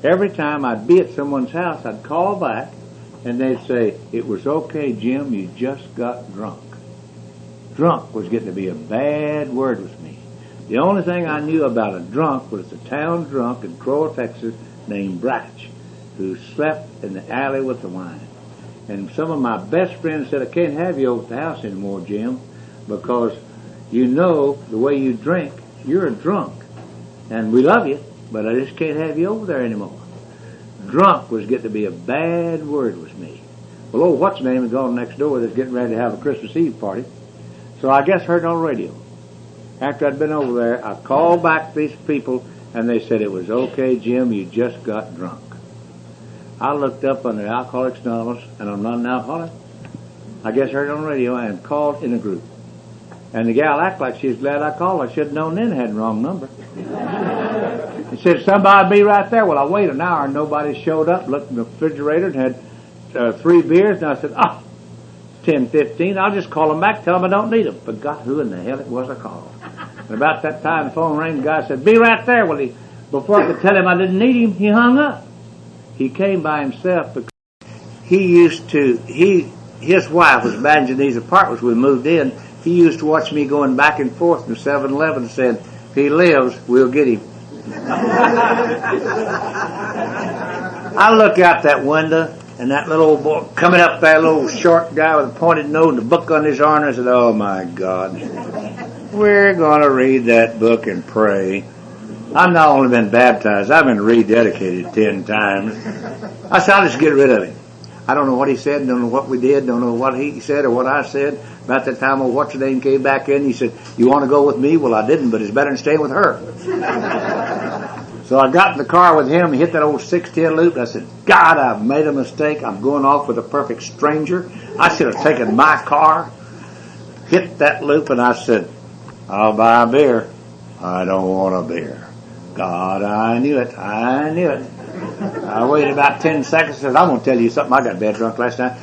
Every time I'd be at someone's house, I'd call back, and they'd say, it was okay, Jim, you just got drunk. Drunk was getting to be a bad word with me. The only thing I knew about a drunk was a town drunk in Crowell, Texas, named Bratch, who slept in the alley with the wine. And some of my best friends said, I can't have you over at the house anymore, Jim, because you know the way you drink, you're a drunk. And we love you, but I just can't have you over there anymore. Drunk was getting to be a bad word with me. Well, old what's-name had gone next door that's getting ready to have a Christmas Eve party. So I guess heard it on the radio. After I'd been over there, I called back these people, and they said, it was okay, Jim, you just got drunk. I looked up under Alcoholics Anonymous, and I'm not an alcoholic. I guess heard it on the radio and called in a group. And the gal acted like she was glad I called. I should have known then I had the wrong number. He said, somebody be right there. Well, I waited an hour and nobody showed up. Looked in the refrigerator and had 3 beers. And I said, 10:15. I'll just call them back, tell them I don't need them. Forgot who in the hell it was I called. And about that time, the phone rang. The guy said, be right there. Well, before I could tell him I didn't need him, he hung up. He came by himself because his wife was managing these apartments we moved in. He used to watch me going back and forth from 7-Eleven and said, if he lives, we'll get him. I look out that window, and that little old boy coming up there, little short guy with a pointed nose and a book on his arm, and I said, oh my God, we're going to read that book and pray. I've not only been baptized, I've been rededicated 10 times. I said, I'll just get rid of him. I don't know what he said, don't know what we did, don't know what he said or what I said. About that time, old what's-her-name came back in. He said, you want to go with me? Well, I didn't, but it's better than staying with her. So I got in the car with him. He hit that old 610 loop. And I said, God, I've made a mistake. I'm going off with a perfect stranger. I should have taken my car, hit that loop, and I said, I'll buy a beer. I don't want a beer. God, I knew it. I knew it. I waited about 10 seconds and said, I'm going to tell you something. I got bad drunk last night.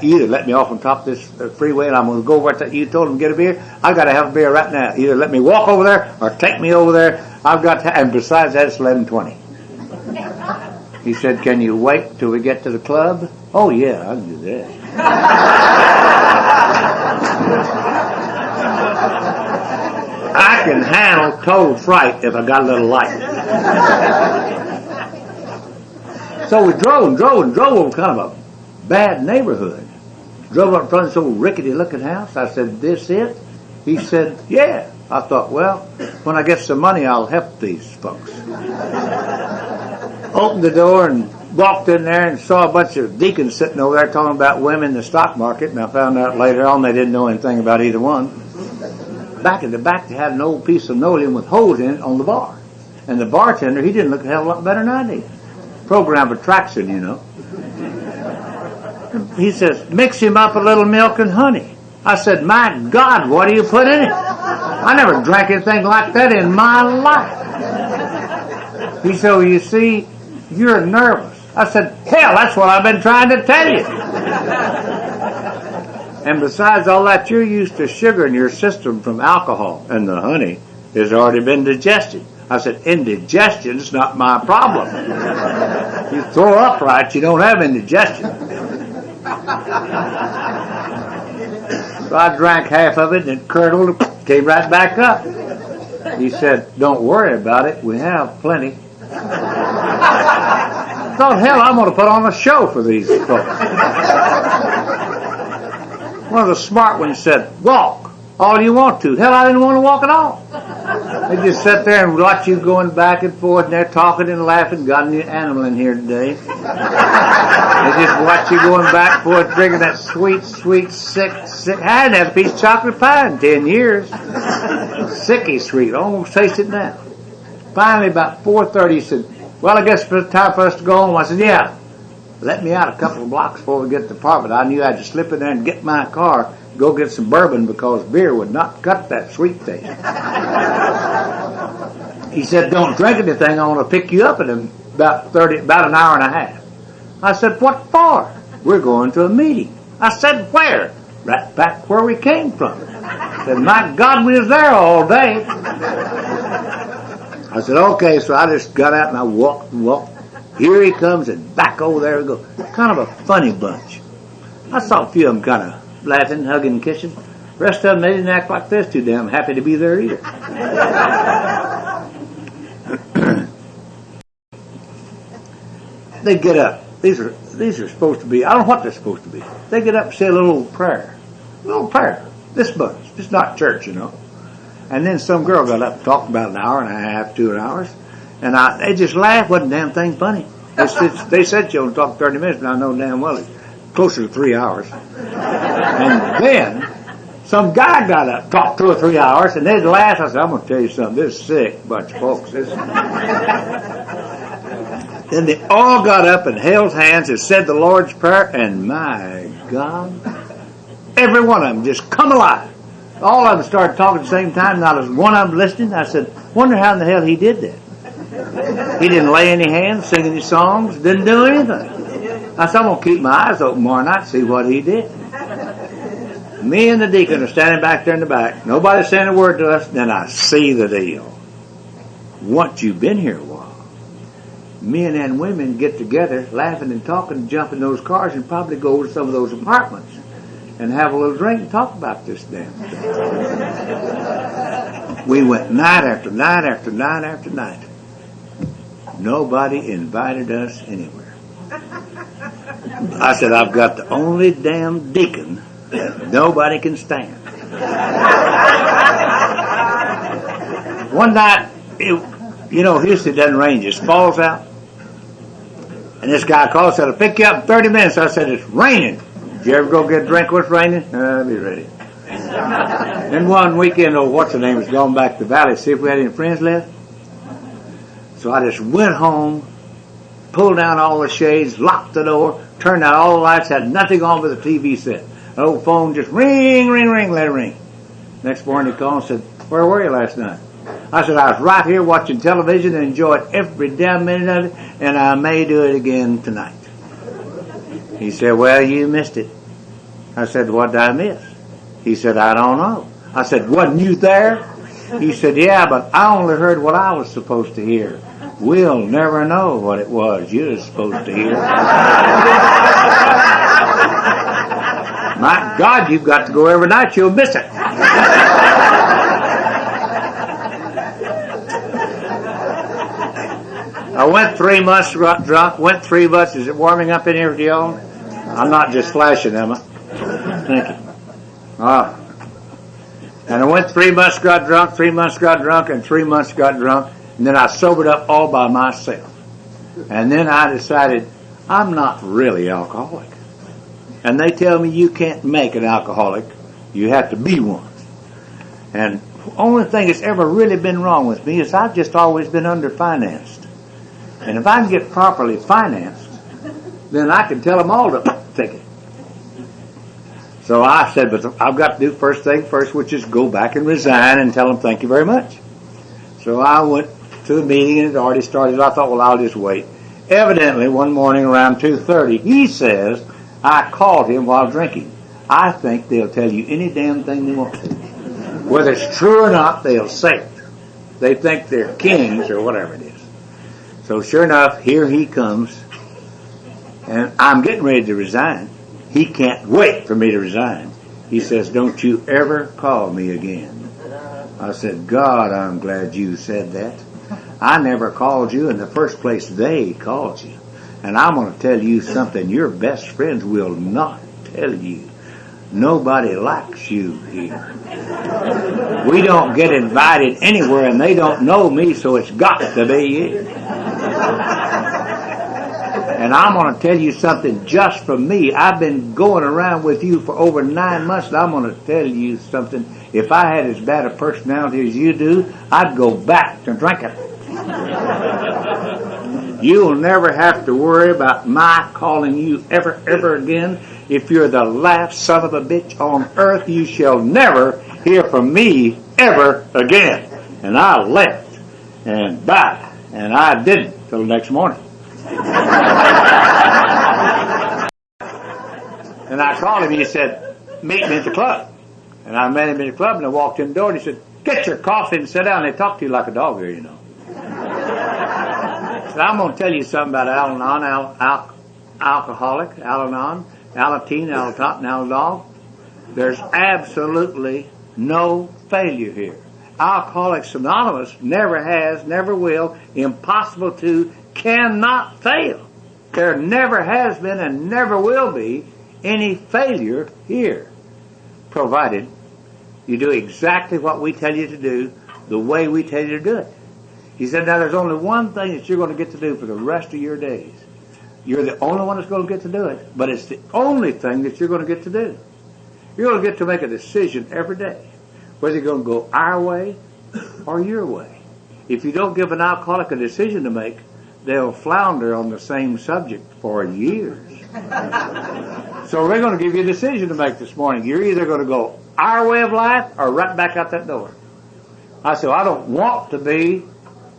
You either let me off on top of this freeway and I'm going to go over there. You told him to get a beer. I got to have a beer right now. Either let me walk over there or take me over there. I've got to, and besides that, it's 11:20. He said, can you wait till we get to the club? Oh, yeah, I can do that. I can handle total fright if I got a little light. So we drove over kind of a bad neighborhood. Drove up in front of this old rickety-looking house. I said, this it? He said, yeah. I thought, well, when I get some money, I'll help these folks. Opened the door and walked in there and saw a bunch of deacons sitting over there talking about women in the stock market. And I found out later on they didn't know anything about either one. Back in the back, they had an old piece of linoleum with holes in it on the bar. And the bartender, he didn't look a hell of a lot better than I did. Program for traction, you know. He says, mix him up a little milk and honey. I said, my God, what do you put in it? I never drank anything like that in my life. He said, well, you see, you're nervous. I said, hell, that's what I've been trying to tell you. And besides all that, you're used to sugar in your system from alcohol, and the honey has already been digested. I said, indigestion's not my problem. You throw up right, you don't have indigestion. So I drank half of it and it curdled, came right back up. He said, don't worry about it, we have plenty. I thought, hell, I'm going to put on a show for these folks. One of the smart ones said, walk all you want to. Hell, I didn't want to walk at all. They just sit there and watch you going back and forth, and they're talking and laughing. Got a new animal in here today. They just watch you going back and forth, drinking that sweet, sick. I hadn't had a piece of chocolate pie in 10 years. Sicky sweet. Almost taste it now. Finally, about 4:30, he said, well, I guess it's time for us to go home. I said, yeah. Let me out a couple of blocks before we get to the apartment. I knew I had to slip in there and get my car, go get some bourbon, because beer would not cut that sweet taste. He said, don't drink anything. I want to pick you up in about an hour and a half. I said, what for? We're going to a meeting. I said, where? Right back where we came from. I said, my God, we was there all day. I said, okay. So I just got out and I walked. Here he comes, and back over there we go. Kind of a funny bunch. I saw a few of them kind of laughing, hugging, kissing. The rest of them, they didn't act like this too damn happy to be there either. They get up. These are supposed to be, I don't know what they're supposed to be. They get up and say a little prayer. A little prayer. This bunch. It's not church, you know. And then some girl got up and talked about an hour and a half, 2 hours. And they just laughed. Wasn't a damn thing funny. They said you only talk 30 minutes, but I know damn well it's closer to 3 hours. And then some guy got up, talked 2 or 3 hours, and they'd laugh. I said, I'm going to tell you something. This is sick bunch of folks. Then they all got up and held hands and said the Lord's Prayer, and my God, every one of them just come alive. All of them started talking at the same time, and I was one of them listening. I said, wonder how in the hell he did that. He didn't lay any hands, sing any songs, didn't do anything. I said, I'm going to keep my eyes open tomorrow night and see what he did. Me and the deacon are standing back there in the back. Nobody's saying a word to us. Then I see the deal. Once you've been here a while, men and women get together, laughing and talking, jump in those cars, and probably go to some of those apartments and have a little drink and talk about this damn thing. We went night after night after night after night. Nobody invited us anywhere. I said, I've got the only damn deacon that nobody can stand. One night, Houston doesn't rain, just falls out. And this guy calls, said, I'll pick you up in 30 minutes. I said, it's raining. Did you ever go get a drink when it's raining? I'll be ready. Then one weekend, what's the name, was going back to the valley to see if we had any friends left. So I just went home, pulled down all the shades, locked the door, turned out all the lights, had nothing on but the TV set. The old phone just ring, ring, ring, let it ring. Next morning he called and said, where were you last night? I said, I was right here watching television and enjoyed every damn minute of it, and I may do it again tonight. He said, well, you missed it. I said, what did I miss? He said, I don't know. I said, wasn't you there? He said, yeah, but I only heard what I was supposed to hear. We'll never know what it was you were supposed to hear. My God, you've got to go every night. You'll miss it. I went 3 months drunk. Went 3 months. Is it warming up in here with y'all? I'm not just flashing, Emma. Thank you. And I went 3 months, got drunk, 3 months got drunk, and 3 months got drunk. And then I sobered up all by myself. And then I decided I'm not really alcoholic. And they tell me you can't make an alcoholic. You have to be one. And the only thing that's ever really been wrong with me is I've just always been underfinanced. And if I can get properly financed, then I can tell them all to take it. So I said, but I've got to do first thing first, which is go back and resign and tell them thank you very much. So I went to the meeting and it already started. I thought, well, I'll just wait. Evidently, one morning around 2:30, he says, I called him while drinking. I think they'll tell you any damn thing they want to. Whether it's true or not, they'll say it. They think they're kings or whatever it is. So sure enough, here he comes. And I'm getting ready to resign. He can't wait for me to resign. He says, don't you ever call me again. I said, God, I'm glad you said that. I never called you. In the first place, they called you. And I'm going to tell you something your best friends will not tell you. Nobody likes you here. We don't get invited anywhere, and they don't know me, so it's got to be you. And I'm going to tell you something just for me. I've been going around with you for over 9 months, and I'm going to tell you something. If I had as bad a personality as you do, I'd go back to drinking. You'll never have to worry about my calling you ever again. If you're the last son of a bitch on earth, you shall never hear from me ever again. And I left, and bye. And I didn't till the next morning. And I called him, and he said, meet me at the club. And I met him in the club, and I walked in the door, and he said, get your coffee and sit down. They talk to you like a dog here, you know. So I'm going to tell you something about Al-Anon, alcoholic, Al-Anon, Alateen, Alatot, and Al-Dog. There's absolutely no failure here. Alcoholics Anonymous never has, never will, impossible to, cannot fail. There never has been and never will be any failure here, provided you do exactly what we tell you to do, the way we tell you to do it. He said, now there's only one thing that you're going to get to do for the rest of your days. You're the only one that's going to get to do it, but it's the only thing that you're going to get to do. You're going to get to make a decision every day, whether you're going to go our way or your way. If you don't give an alcoholic a decision to make, they'll flounder on the same subject for years. So we're going to give you a decision to make this morning. You're either going to go our way of life or right back out that door. I said, I don't want to be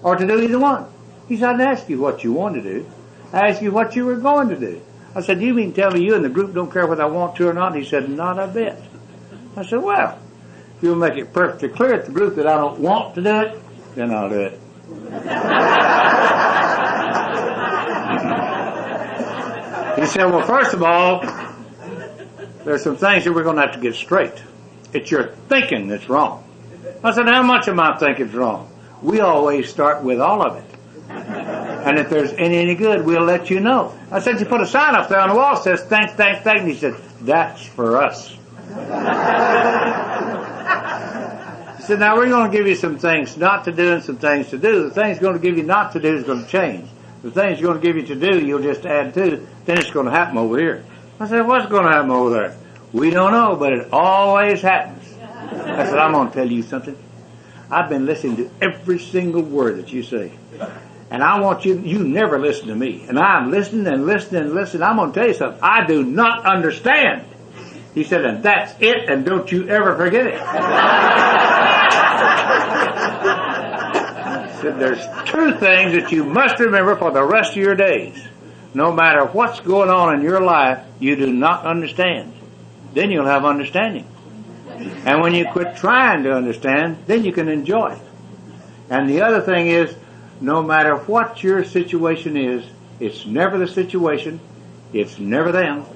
or to do either one. He said, I didn't ask you what you want to do. I asked you what you were going to do. I said, you mean tell me you and the group don't care whether I want to or not? He said, not a bit. I said, well, if you'll make it perfectly clear to the group that I don't want to do it, then I'll do it. He said, well, first of all, there's some things that we're going to have to get straight. It's your thinking that's wrong. I said, how much of my thinking's wrong? We always start with all of it. And if there's any good, we'll let you know. I said, you put a sign up there on the wall that says, thanks, thanks, thanks. And he said, that's for us. He said, now we're going to give you some things not to do and some things to do. The things going to give you not to do is going to change. The things going to give you to do, you'll just add to. Then it's going to happen over here. I said, what's going to happen over there? We don't know, but it always happens. I said, I'm going to tell you something. I've been listening to every single word that you say. And I want you never listen to me. And I'm listening and listening and listening. I'm going to tell you something. I do not understand. He said, and that's it, and don't you ever forget it. He said, there's two things that you must remember for the rest of your days. No matter what's going on in your life, you do not understand. Then you'll have understanding. And when you quit trying to understand, then you can enjoy it. And the other thing is, no matter what your situation is, it's never the situation, it's never them,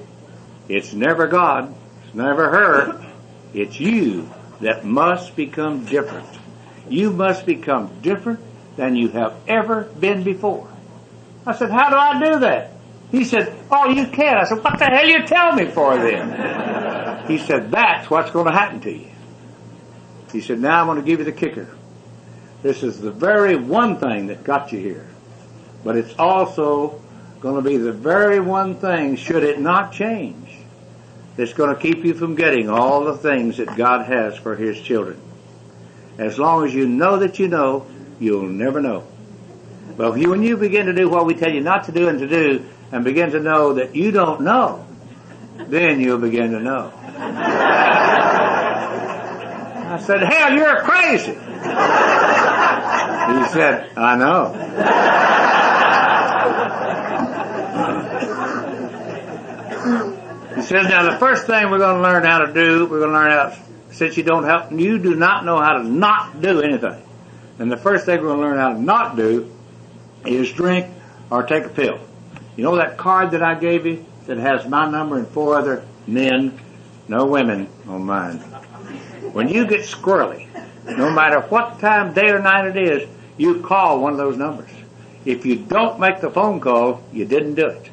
it's never God, it's never her, it's you that must become different. You must become different than you have ever been before. I said, how do I do that? He said, oh, you can't. I said, what the hell you tell me for then? He said, that's what's going to happen to you. He said, now I'm going to give you the kicker. This is the very one thing that got you here. But it's also going to be the very one thing, should it not change, that's going to keep you from getting all the things that God has for His children. As long as you know that you know, you'll never know. But when you begin to do what we tell you not to do and to do, and begin to know that you don't know, then you'll begin to know. I said, hell, you're crazy. He said, I know. He says, now the first thing we're going to learn how to do, we're going to learn how, since you do not know how to not do anything. And the first thing we're going to learn how to not do is drink or take a pill. You know that card that I gave you that has my number and 4 other men, no women on mine? When you get squirrely, no matter what time, day or night it is, you call one of those numbers. If you don't make the phone call, you didn't do it.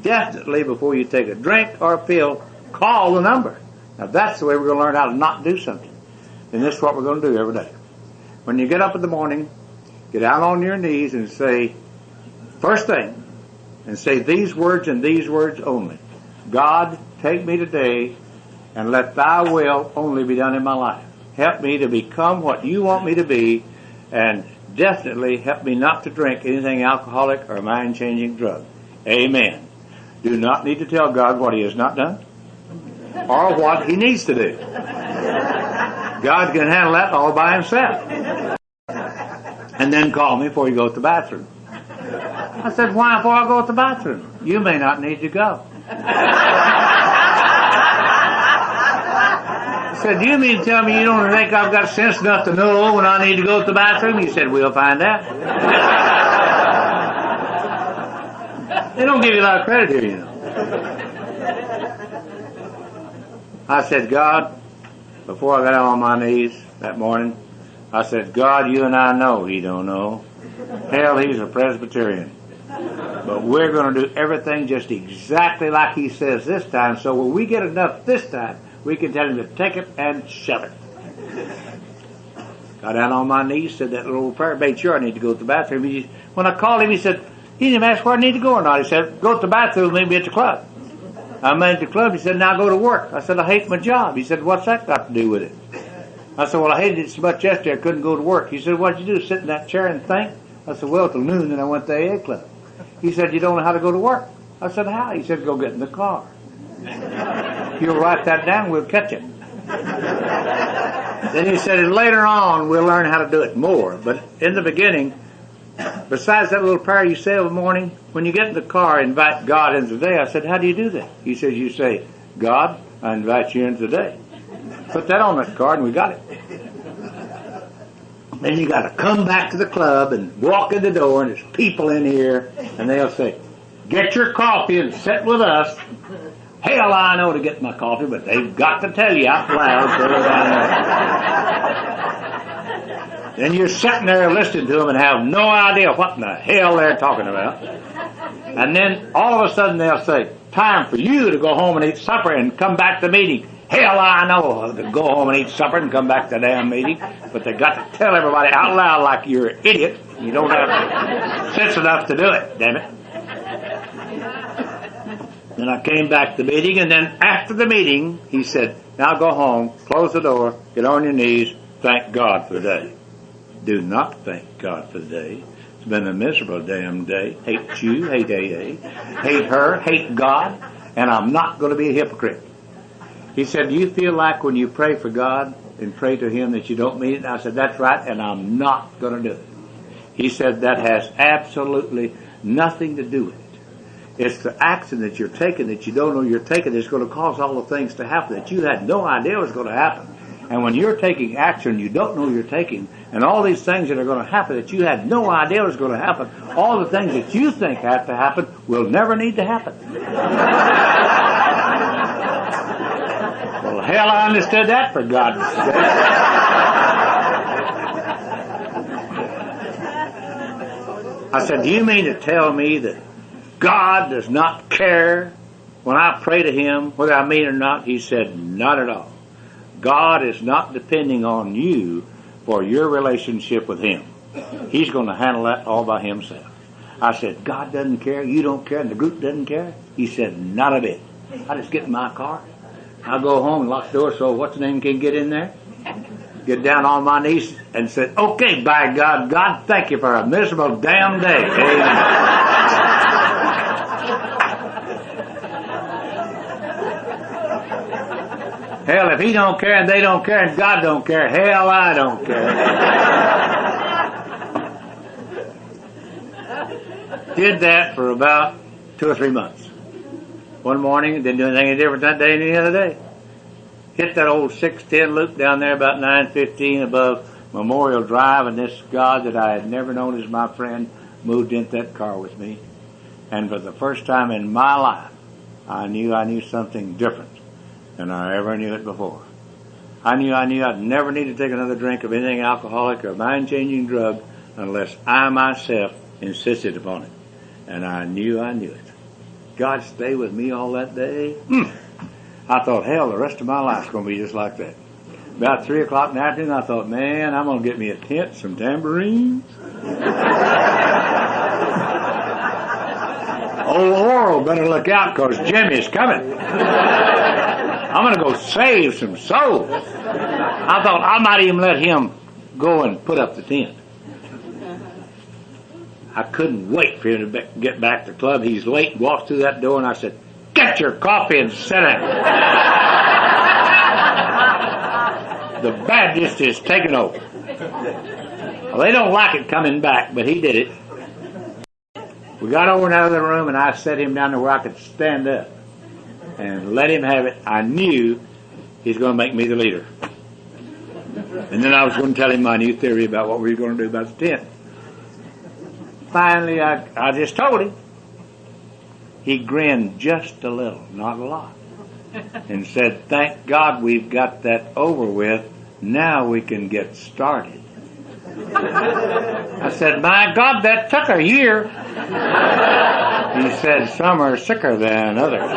Definitely before you take a drink or a pill, call the number. Now that's the way we're going to learn how to not do something. And this is what we're going to do every day. When you get up in the morning, get down on your knees and say, first thing, and say these words and these words only. God, take me today and let thy will only be done in my life. Help me to become what you want me to be, and definitely help me not to drink anything alcoholic or mind-changing drug. Amen. Do not need to tell God what He has not done or what He needs to do. God can handle that all by Himself. And then call me before you go to the bathroom. I said, why before I go to the bathroom? You may not need to go. I said, do you mean to tell me you don't think I've got sense enough to know when I need to go to the bathroom? He said, we'll find out. They don't give you a lot of credit here, you know. I said, God, before I got on my knees that morning, I said, God, you and I know He don't know. Hell, He's a Presbyterian. But we're going to do everything just exactly like He says this time, so when we get enough this time, we can tell Him to take it and shove it. Got down on my knees, said that little prayer, made sure I need to go to the bathroom. When I called him, he said, he didn't ask where I need to go or not. He said, go to the bathroom, maybe at the club. I made the club. He said, now go to work. I said, I hate my job. He said, what's that got to do with it? I said, well, I hated it so much yesterday I couldn't go to work. He said, what'd you do, sit in that chair and think? I said, well, till noon, then I went to AA club. He said, you don't know how to go to work. I said, how? He said, go get in the car. You'll write that down, we'll catch it. Then he said, and later on, we'll learn how to do it more. But in the beginning, besides that little prayer you say every morning, when you get in the car, invite God into the day. I said, how do you do that? He says, you say, God, I invite you into the day. Put that on that card and we got it. Then you got to come back to the club and walk in the door and there's people in here and they'll say, get your coffee and sit with us. Hell, I know to get my coffee, but they've got to tell you out loud so that I know. Then you're sitting there listening to them and have no idea what in the hell they're talking about. And then all of a sudden they'll say, time for you to go home and eat supper and come back to the meeting. Hell, I know to go home and eat supper and come back to the damn meeting, but they got to tell everybody out loud like you're an idiot. You don't have sense enough to do it, damn it. Then I came back to the meeting, and then after the meeting, he said, now go home, close the door, get on your knees, thank God for the day. Do not thank God for the day. It's been a miserable damn day. Hate you, hate AA, hate her, hate God, and I'm not going to be a hypocrite. He said, do you feel like when you pray for God and pray to Him that you don't mean it? And I said, that's right, and I'm not going to do it. He said, that has absolutely nothing to do with it. It's the action that you're taking that you don't know you're taking that's going to cause all the things to happen that you had no idea was going to happen. And when you're taking action you don't know you're taking, and all these things that are going to happen that you had no idea was going to happen, all the things that you think have to happen will never need to happen. Well, hell, I understood that, for God's sake. I said, do you mean to tell me that God does not care when I pray to Him, whether I mean it or not? He said, not at all. God is not depending on you for your relationship with Him. He's going to handle that all by Himself. I said, God doesn't care, you don't care, and the group doesn't care? He said, not a bit. I just get in my car, I'll go home and lock the door so what's the name can get in there. Get down on my knees and said, okay, by God, God, thank you for a miserable damn day. Amen. Hell, if He don't care and they don't care and God don't care, hell, I don't care. Did that for about 2 or 3 months. One morning, didn't do anything any different that day than any other day. Hit that old 610 loop down there about 9:15 above Memorial Drive, and this God that I had never known as my friend moved into that car with me. And for the first time in my life, I knew something different than I ever knew it before. I knew I'd never need to take another drink of anything alcoholic or mind-changing drug unless I myself insisted upon it. And I knew it. God stayed with me all that day. I thought, hell, the rest of my life's going to be just like that. About 3 o'clock in the afternoon, I thought, man, I'm going to get me a tent, some tambourines. Old Laurel better look out because Jimmy's coming. I'm going to go save some souls. I thought I might even let him go and put up the tent. I couldn't wait for him to get back to the club. He's late, walks through that door, and I said, get your coffee and sit down. The Baptist is taking over. Well, they don't like it coming back, but he did it. We got over in that other room, and I set him down there where I could stand up and let him have it. I knew he's going to make me the leader. And then I was going to tell him my new theory about what we were going to do about the tent. Finally, I just told him. He grinned just a little, not a lot, and said, thank God we've got that over with. Now we can get started. I said, my God, that took a year. He said, some are sicker than others.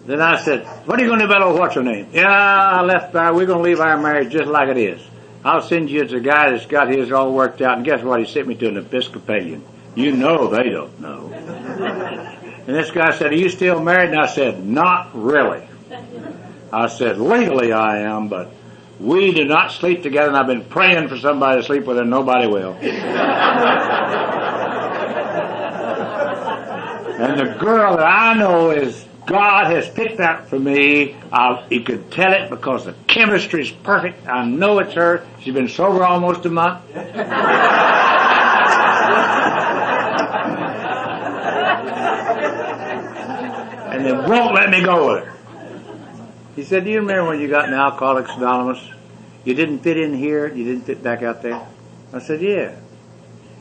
Then I said, what are you going to do about old what's her name? Yeah, I left there. We're going to leave our marriage just like it is. I'll send you to a guy that's got his all worked out. And guess what? He sent me to an Episcopalian. You know they don't know. And this guy said, are you still married? And I said, not really. I said, legally I am, but we do not sleep together, and I've been praying for somebody to sleep with her, and nobody will. And the girl that I know is God has picked out for me. You could tell it because the chemistry's perfect. I know it's her. She's been sober almost a month. And they won't let me go with her. He said, do you remember when you got in Alcoholics Anonymous? You didn't fit in here, you didn't fit back out there? I said, yeah.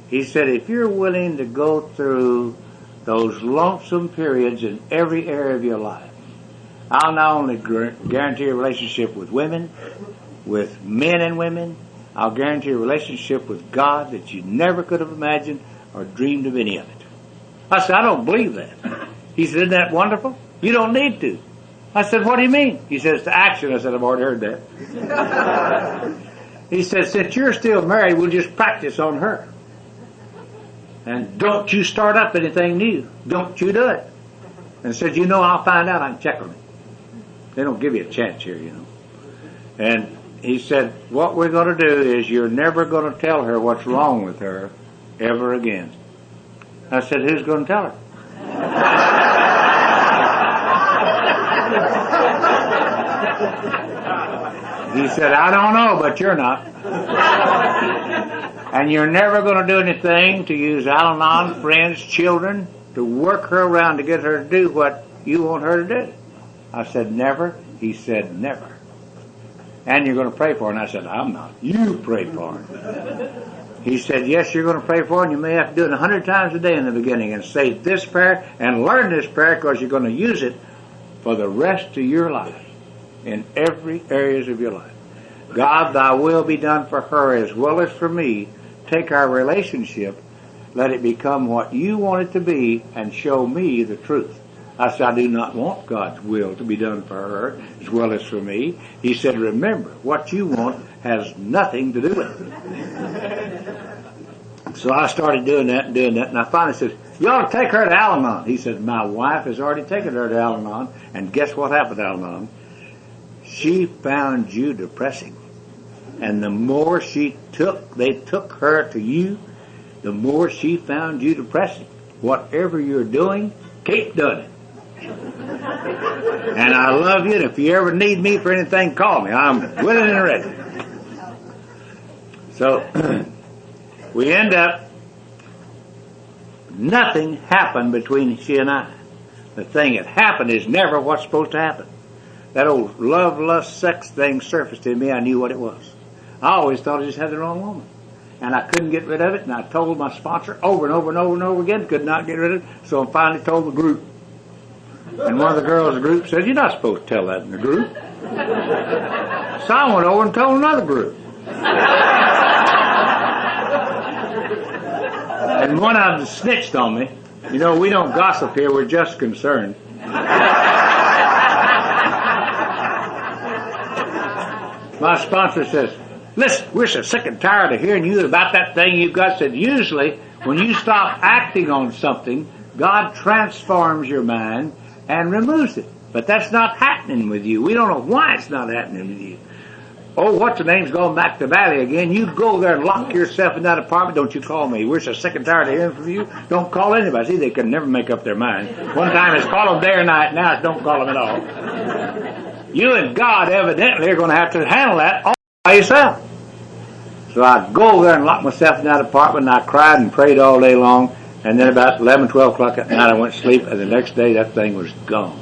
He said, if you're willing to go through those lonesome periods in every area of your life, I'll not only guarantee a relationship with women, with men and women, I'll guarantee a relationship with God that you never could have imagined or dreamed of any of it. I said, I don't believe that. He said, isn't that wonderful? You don't need to. I said, what do you mean? He says, to action. I said, I've already heard that. He said, since you're still married, we'll just practice on her. And don't you start up anything new. Don't you do it. And said, you know, I'll find out. I can check on it. They don't give you a chance here, you know. And he said, what we're going to do is you're never going to tell her what's wrong with her ever again. I said, who's going to tell her? He said, I don't know, but you're not. And you're never going to do anything to use Al-Anon, friends, children, to work her around to get her to do what you want her to do. I said, never. He said, never. And you're going to pray for her. And I said, I'm not. You pray for her. He said, yes, you're going to pray for her, and you may have to do it 100 times a day in the beginning and say this prayer and learn this prayer because you're going to use it for the rest of your life in every areas of your life. God, thy will be done for her as well as for me. Take our relationship, let it become what you want it to be, and show me the truth. I said, I do not want God's will to be done for her as well as for me. He said, remember, what you want has nothing to do with it. So I started doing that, and I finally said, you ought to take her to Al-Anon. He said, my wife has already taken her to Al-Anon, and guess what happened to Al-Anon? She found you depressing. And the more they took her to you, the more she found you depressing. Whatever you're doing, keep doing it. And I love you, and if you ever need me for anything, call me. I'm willing and ready. So, we end up, nothing happened between she and I. The thing that happened is never what's supposed to happen. That old love, lust, sex thing surfaced in me. I knew what it was. I always thought I just had the wrong woman. And I couldn't get rid of it, and I told my sponsor over and over and over and over again, could not get rid of it, so I finally told the group. And one of the girls in the group said, you're not supposed to tell that in the group. So I went over and told another group. And one of them snitched on me. You know, we don't gossip here, we're just concerned. My sponsor says, listen, we're so sick and tired of hearing you about that thing you've got. Said, usually, when you stop acting on something, God transforms your mind and removes it. But that's not happening with you. We don't know why it's not happening with you. Oh, what's the name's going back to Valley again? You go there and lock yourself in that apartment. Don't you call me. We're so sick and tired of hearing from you. Don't call anybody. See, they can never make up their mind. One time it's call them day or night. Now it's don't call them at all. You and God evidently are going to have to handle that all by yourself. So I go over there and lock myself in that apartment, and I cried and prayed all day long. And then about 11, 12 o'clock at night I went to sleep, and the next day that thing was gone.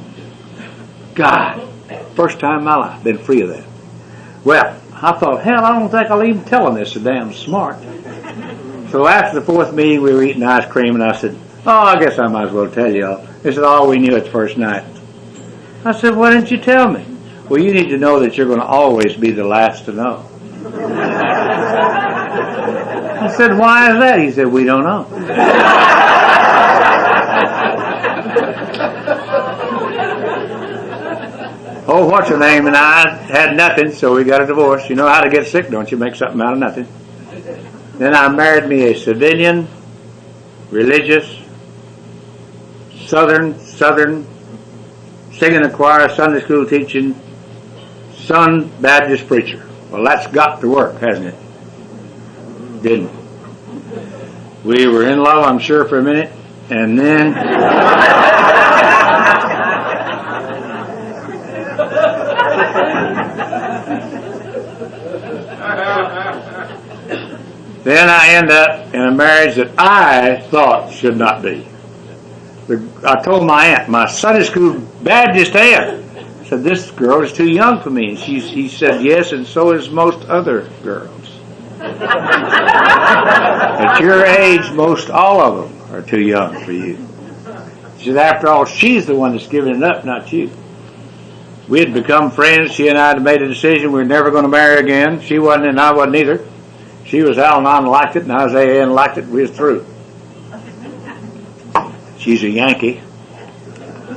God, first time in my life, been free of that. Well, I thought, hell, I don't think I'll even tell them this. So damn smart. So after the fourth meeting, we were eating ice cream, and I said, oh, I guess I might as well tell y'all. They said, oh, we knew it the first night. I said, why didn't you tell me? Well, you need to know that you're going to always be the last to know. I said, why is that? He said, we don't know. Oh, what's her name? And I had nothing, so we got a divorce. You know how to get sick, don't you? Make something out of nothing. Then I married me a civilian, religious, southern, singing the choir, Sunday school teaching, son Baptist preacher. Well, that's got to work, hasn't it? Didn't. We were in love, I'm sure, for a minute, and then I end up in a marriage that I thought should not be. I told my aunt, my Sunday school Baptist aunt, said, this girl is too young for me. And he said, yes, and so is most other girls. At your age, most all of them are too young for you. She said, after all, she's the one that's giving it up, not you. We had become friends. She and I had made a decision we were never going to marry again. She wasn't, and I wasn't either. She was Al-Anon liked it, and I was A.N. liked it. We was through. She's a Yankee,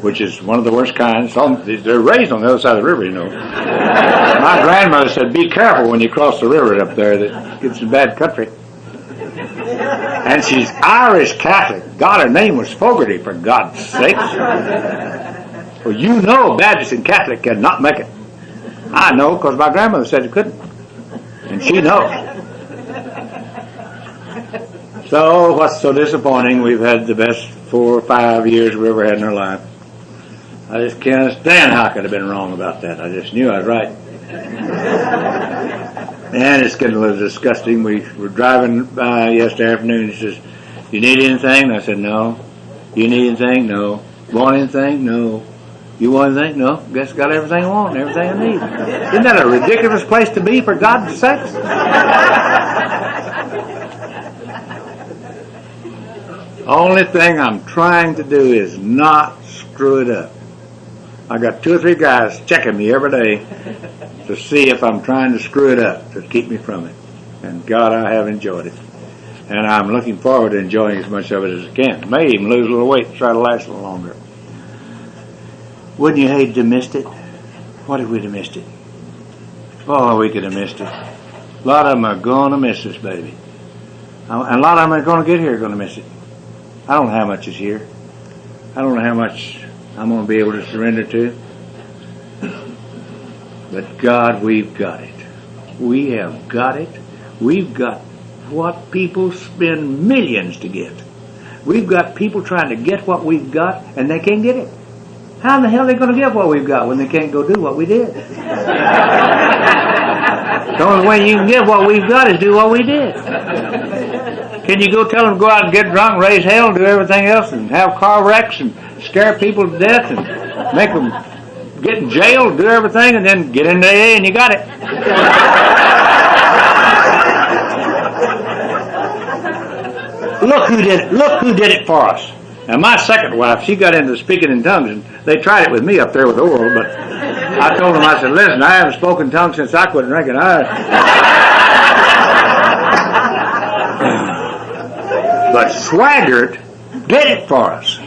which is one of the worst kinds. They're raised on the other side of the river, you know. My grandmother said, be careful when you cross the river up there. That it's a bad country. And she's Irish Catholic. God, her name was Fogarty, for God's sakes. Well, you know Baptist and Catholic cannot make it. I know, because my grandmother said it couldn't. And she knows. So, what's so disappointing? We've had the best 4 or 5 years we ever had in our life. I just can't understand how I could have been wrong about that. I just knew I was right. And it's getting a little disgusting. We were driving by yesterday afternoon. He says, you need anything? And I said, no. You need anything? No. Want anything? No. You want anything? No. Guess I got everything I want and everything I need. Isn't that a ridiculous place to be, for God's sakes? Only thing I'm trying to do is not screw it up. I got 2 or 3 guys checking me every day to see if I'm trying to screw it up, to keep me from it. And God, I have enjoyed it. And I'm looking forward to enjoying as much of it as I can. May even lose a little weight to try to last a little longer. Wouldn't you hate to have missed it? What if we'd have missed it? Oh, we could have missed it. A lot of them are going to miss us, baby. And a lot of them are going to get here going to miss it. I don't know how much is here. I don't know how much I'm going to be able to surrender to. But God, we've got it. We have got it. We've got what people spend millions to get. We've got people trying to get what we've got, and they can't get it. How in the hell are they going to get what we've got when they can't go do what we did? The only way you can get what we've got is do what we did. Can you go tell them to go out and get drunk, raise hell, and do everything else, and have car wrecks, and scare people to death, and make them get in jail, do everything, and then get into AA and you got it? Look who did it. Look who did it for us. Now, my second wife, she got into speaking in tongues, and they tried it with me up there with Oral, but I told them, I said, listen, I haven't spoken tongues since I quit drinking. But Swaggart did it for us.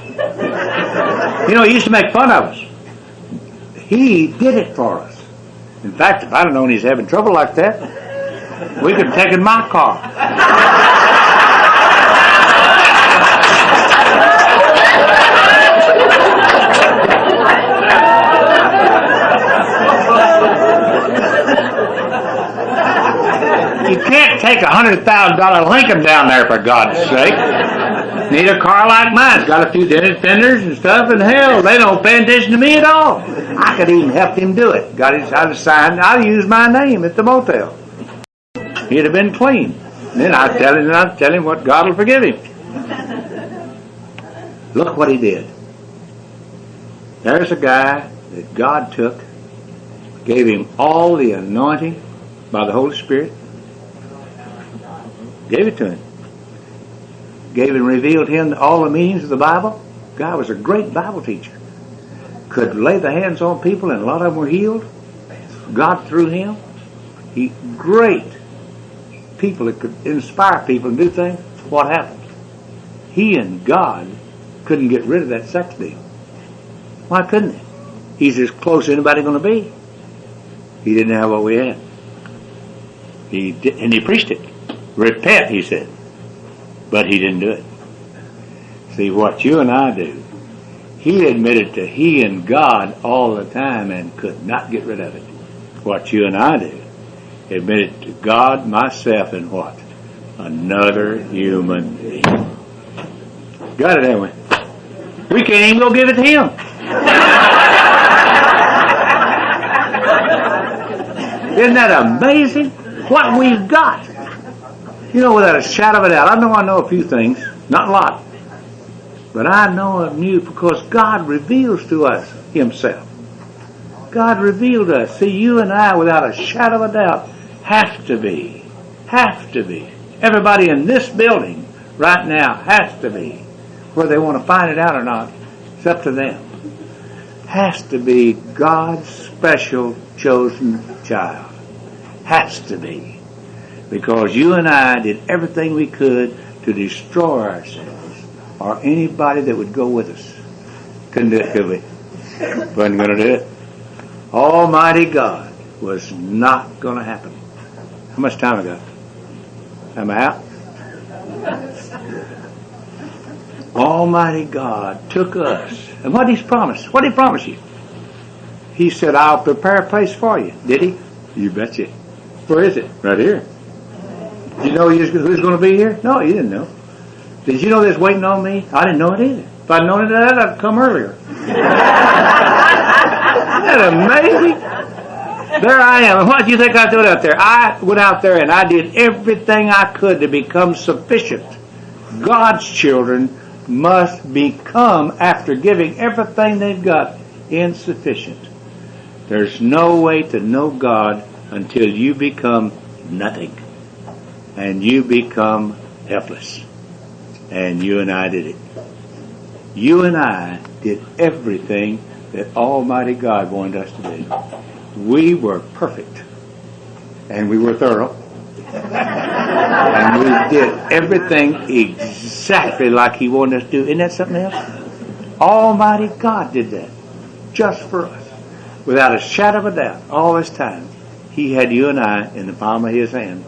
You know, he used to make fun of us. He did it for us. In fact, if I'd have known he's having trouble like that, we could have taken my car. You can't take a $100,000 Lincoln down there, for God's sake. Need a car like mine. It's got a few dented fenders and stuff, and hell, they don't pay attention to me at all. I could even help him do it. I'd use my name at the motel. He'd have been clean. Then I'd tell him what God will forgive him. Look what he did. There's a guy that God took, gave him all the anointing by the Holy Spirit, gave it to him. Gave and revealed him all the meanings of the Bible. God was a great Bible teacher. Could lay the hands on people and a lot of them were healed. God through him. Great people that could inspire people and do things. What happened? He and God couldn't get rid of that sex deal. Why couldn't he? He's as close as anybody going to be. He didn't have what we had. He preached it. Repent, he said. But he didn't do it. See, what you and I do, he admitted to he and God all the time and could not get rid of it. what you and I do. Admitted to God, myself, and what? Another human being. Got it, haven't we? We can't even go give it to him. Isn't that amazing? What we've got. You know, without a shadow of a doubt, I know a few things, not a lot, but I know of you because God reveals to us himself. God revealed to us. See, you and I, without a shadow of a doubt, have to be. Everybody in this building right now has to be. Whether they want to find it out or not, it's up to them. Has to be God's special chosen child. Has to be. Because you and I did everything we could to destroy ourselves or anybody that would go with us. Couldn't do it, could we? Wasn't going to do it. Almighty God was not going to happen. How much time I got? Am I out? Almighty God took us. And what did he promise? What did he promise you? He said, I'll prepare a place for you. Did he? You betcha. Where is it? Right here. Did you know who's going to be here? No, you didn't know. Did you know this waiting on me? I didn't know it either. If I'd known it, I'd come earlier. Isn't that amazing? There I am. And what do you think I did out there? I went out there and I did everything I could to become sufficient. God's children must become, after giving everything they've got, insufficient. There's no way to know God until you become nothing. And you become helpless. And you and I did it. You and I did everything that Almighty God wanted us to do. We were perfect. And we were thorough. And we did everything exactly like He wanted us to do. Isn't that something else? Almighty God did that. Just for us. Without a shadow of a doubt. All this time. He had you and I in the palm of His hand.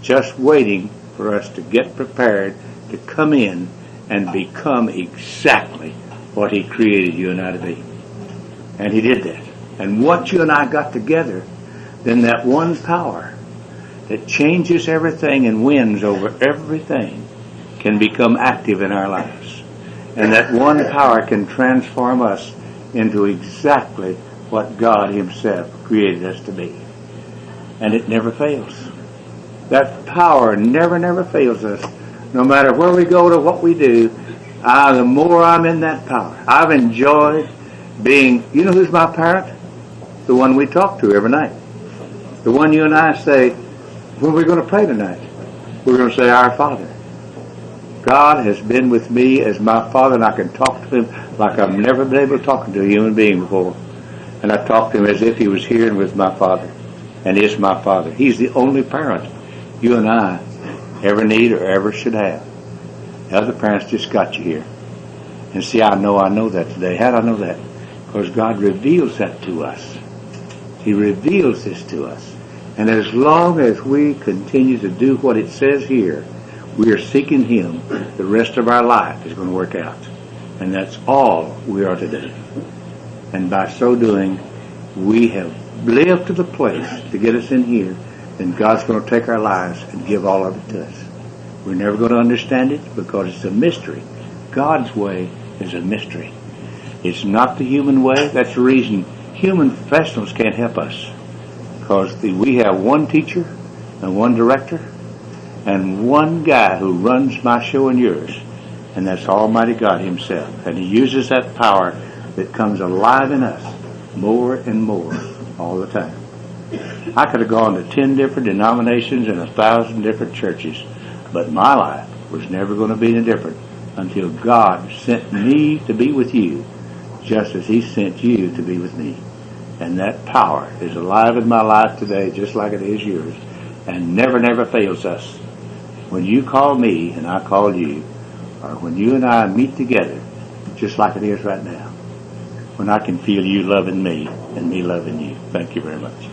Just waiting for us to get prepared to come in and become exactly what He created you and I to be. And He did that. And once you and I got together, then that one power that changes everything and wins over everything can become active in our lives. And that one power can transform us into exactly what God Himself created us to be. And it never fails. That power never fails us. No matter where we go to what we do, the more I'm in that power. I've enjoyed being, you know who's my parent? The one we talk to every night. The one you and I say, when we're going to pray tonight, we're going to say, Our Father. God has been with me as my Father, and I can talk to Him like I've never been able to talk to a human being before. And I talk to Him as if He was here and with my Father, and is my Father. He's the only parent you and I ever need or ever should have. The other parents just got you here. And see, I know that today. How do I know that? Because God reveals that to us. He reveals this to us. And as long as we continue to do what it says here, we are seeking Him, the rest of our life is going to work out. And that's all we are to do. And by so doing, we have lived to the place to get us in here, then God's going to take our lives and give all of it to us. We're never going to understand it because it's a mystery. God's way is a mystery. It's not the human way. That's the reason human professionals can't help us. Because we have one teacher and one director and one guy who runs my show and yours. And that's Almighty God Himself. And He uses that power that comes alive in us more and more all the time. I could have gone to 10 different denominations and 1,000 different churches, but my life was never going to be any different until God sent me to be with you, just as He sent you to be with me. And that power is alive in my life today, just like it is yours, and never fails us. When you call me and I call you, or when you and I meet together, just like it is right now, when I can feel you loving me and me loving you. Thank you very much.